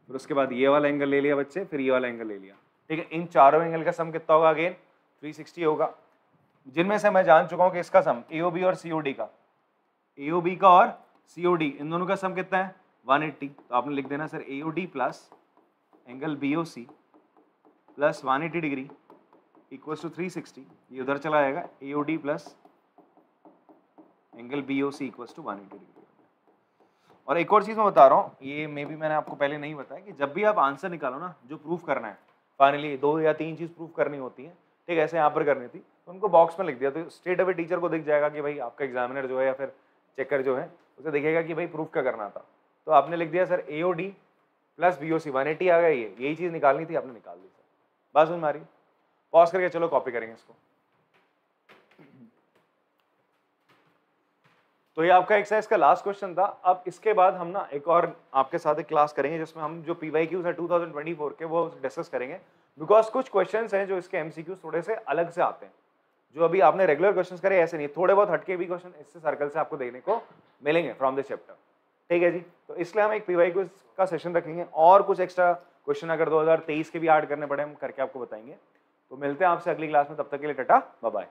फिर उसके बाद ये वाला एंगल ले लिया बच्चे, फिर ये वाला एंगल ले लिया। ठीक है, इन चारों एंगल का सम कितना होगा? अगेन 360 होगा, जिनमें से मैं जान चुका हूँ कि इसका सम एओबी और सीओडी का, एओबी का और सीओडी इन दोनों का सम कितना है? 180। तो आपने लिख देना sir AOD plus angle BOC plus 180 degree equals to 360। ये उधर चला जाएगा, AOD plus angle BOC equals to 180 degree. और एक और चीज़ मैं बता रहा हूँ, ये मे भी मैंने आपको पहले नहीं बताया, कि जब भी आप आंसर निकालो ना, जो प्रूफ करना है फाइनली 2 या 3 चीज़ प्रूफ करनी होती है, ठीक है, ऐसे यहाँ पर करनी थी, तो उनको बॉक्स में लिख दिया, तो स्ट्रेट अवे टीचर को दिख जाएगा कि भाई आपका एग्जामिनर जो है या फिर चेकर जो है उसे दिखेगा कि भाई प्रूफ क्या करना था। तो आपने लिख दिया सर एओडी प्लस बीओसी 180 आ गया, ये यही चीज़ निकालनी थी, आपने निकाल दी सर। बात सुन मारी, पॉज करके चलो कॉपी करेंगे इसको। तो ये आपका एक्सरसाइज का लास्ट क्वेश्चन था। अब इसके बाद हम ना एक और आपके साथ एक क्लास करेंगे जिसमें हम जो पीवाईक्यूज है 2024 के वो डिस्कस करेंगे, बिकॉज कुछ क्वेश्चंस हैं जो इसके एमसीक्यूज थोड़े से अलग से आते हैं, जो अभी आपने रेगुलर क्वेश्चंस करे ऐसे नहीं, थोड़े बहुत हटके भी क्वेश्चन इससे सर्कल से आपको देखने को मिलेंगे फ्रॉम दिस चैप्टर। ठीक है जी, तो इसलिए हम एक पीवाईक्यूज का सेशन रखेंगे और कुछ एक्स्ट्रा क्वेश्चन अगर 2023 के भी ऐड करने पड़े हम करके आपको बताएंगे। तो मिलते हैं आपसे अगली क्लास में, तब तक के लिए टाटा बाय बाय।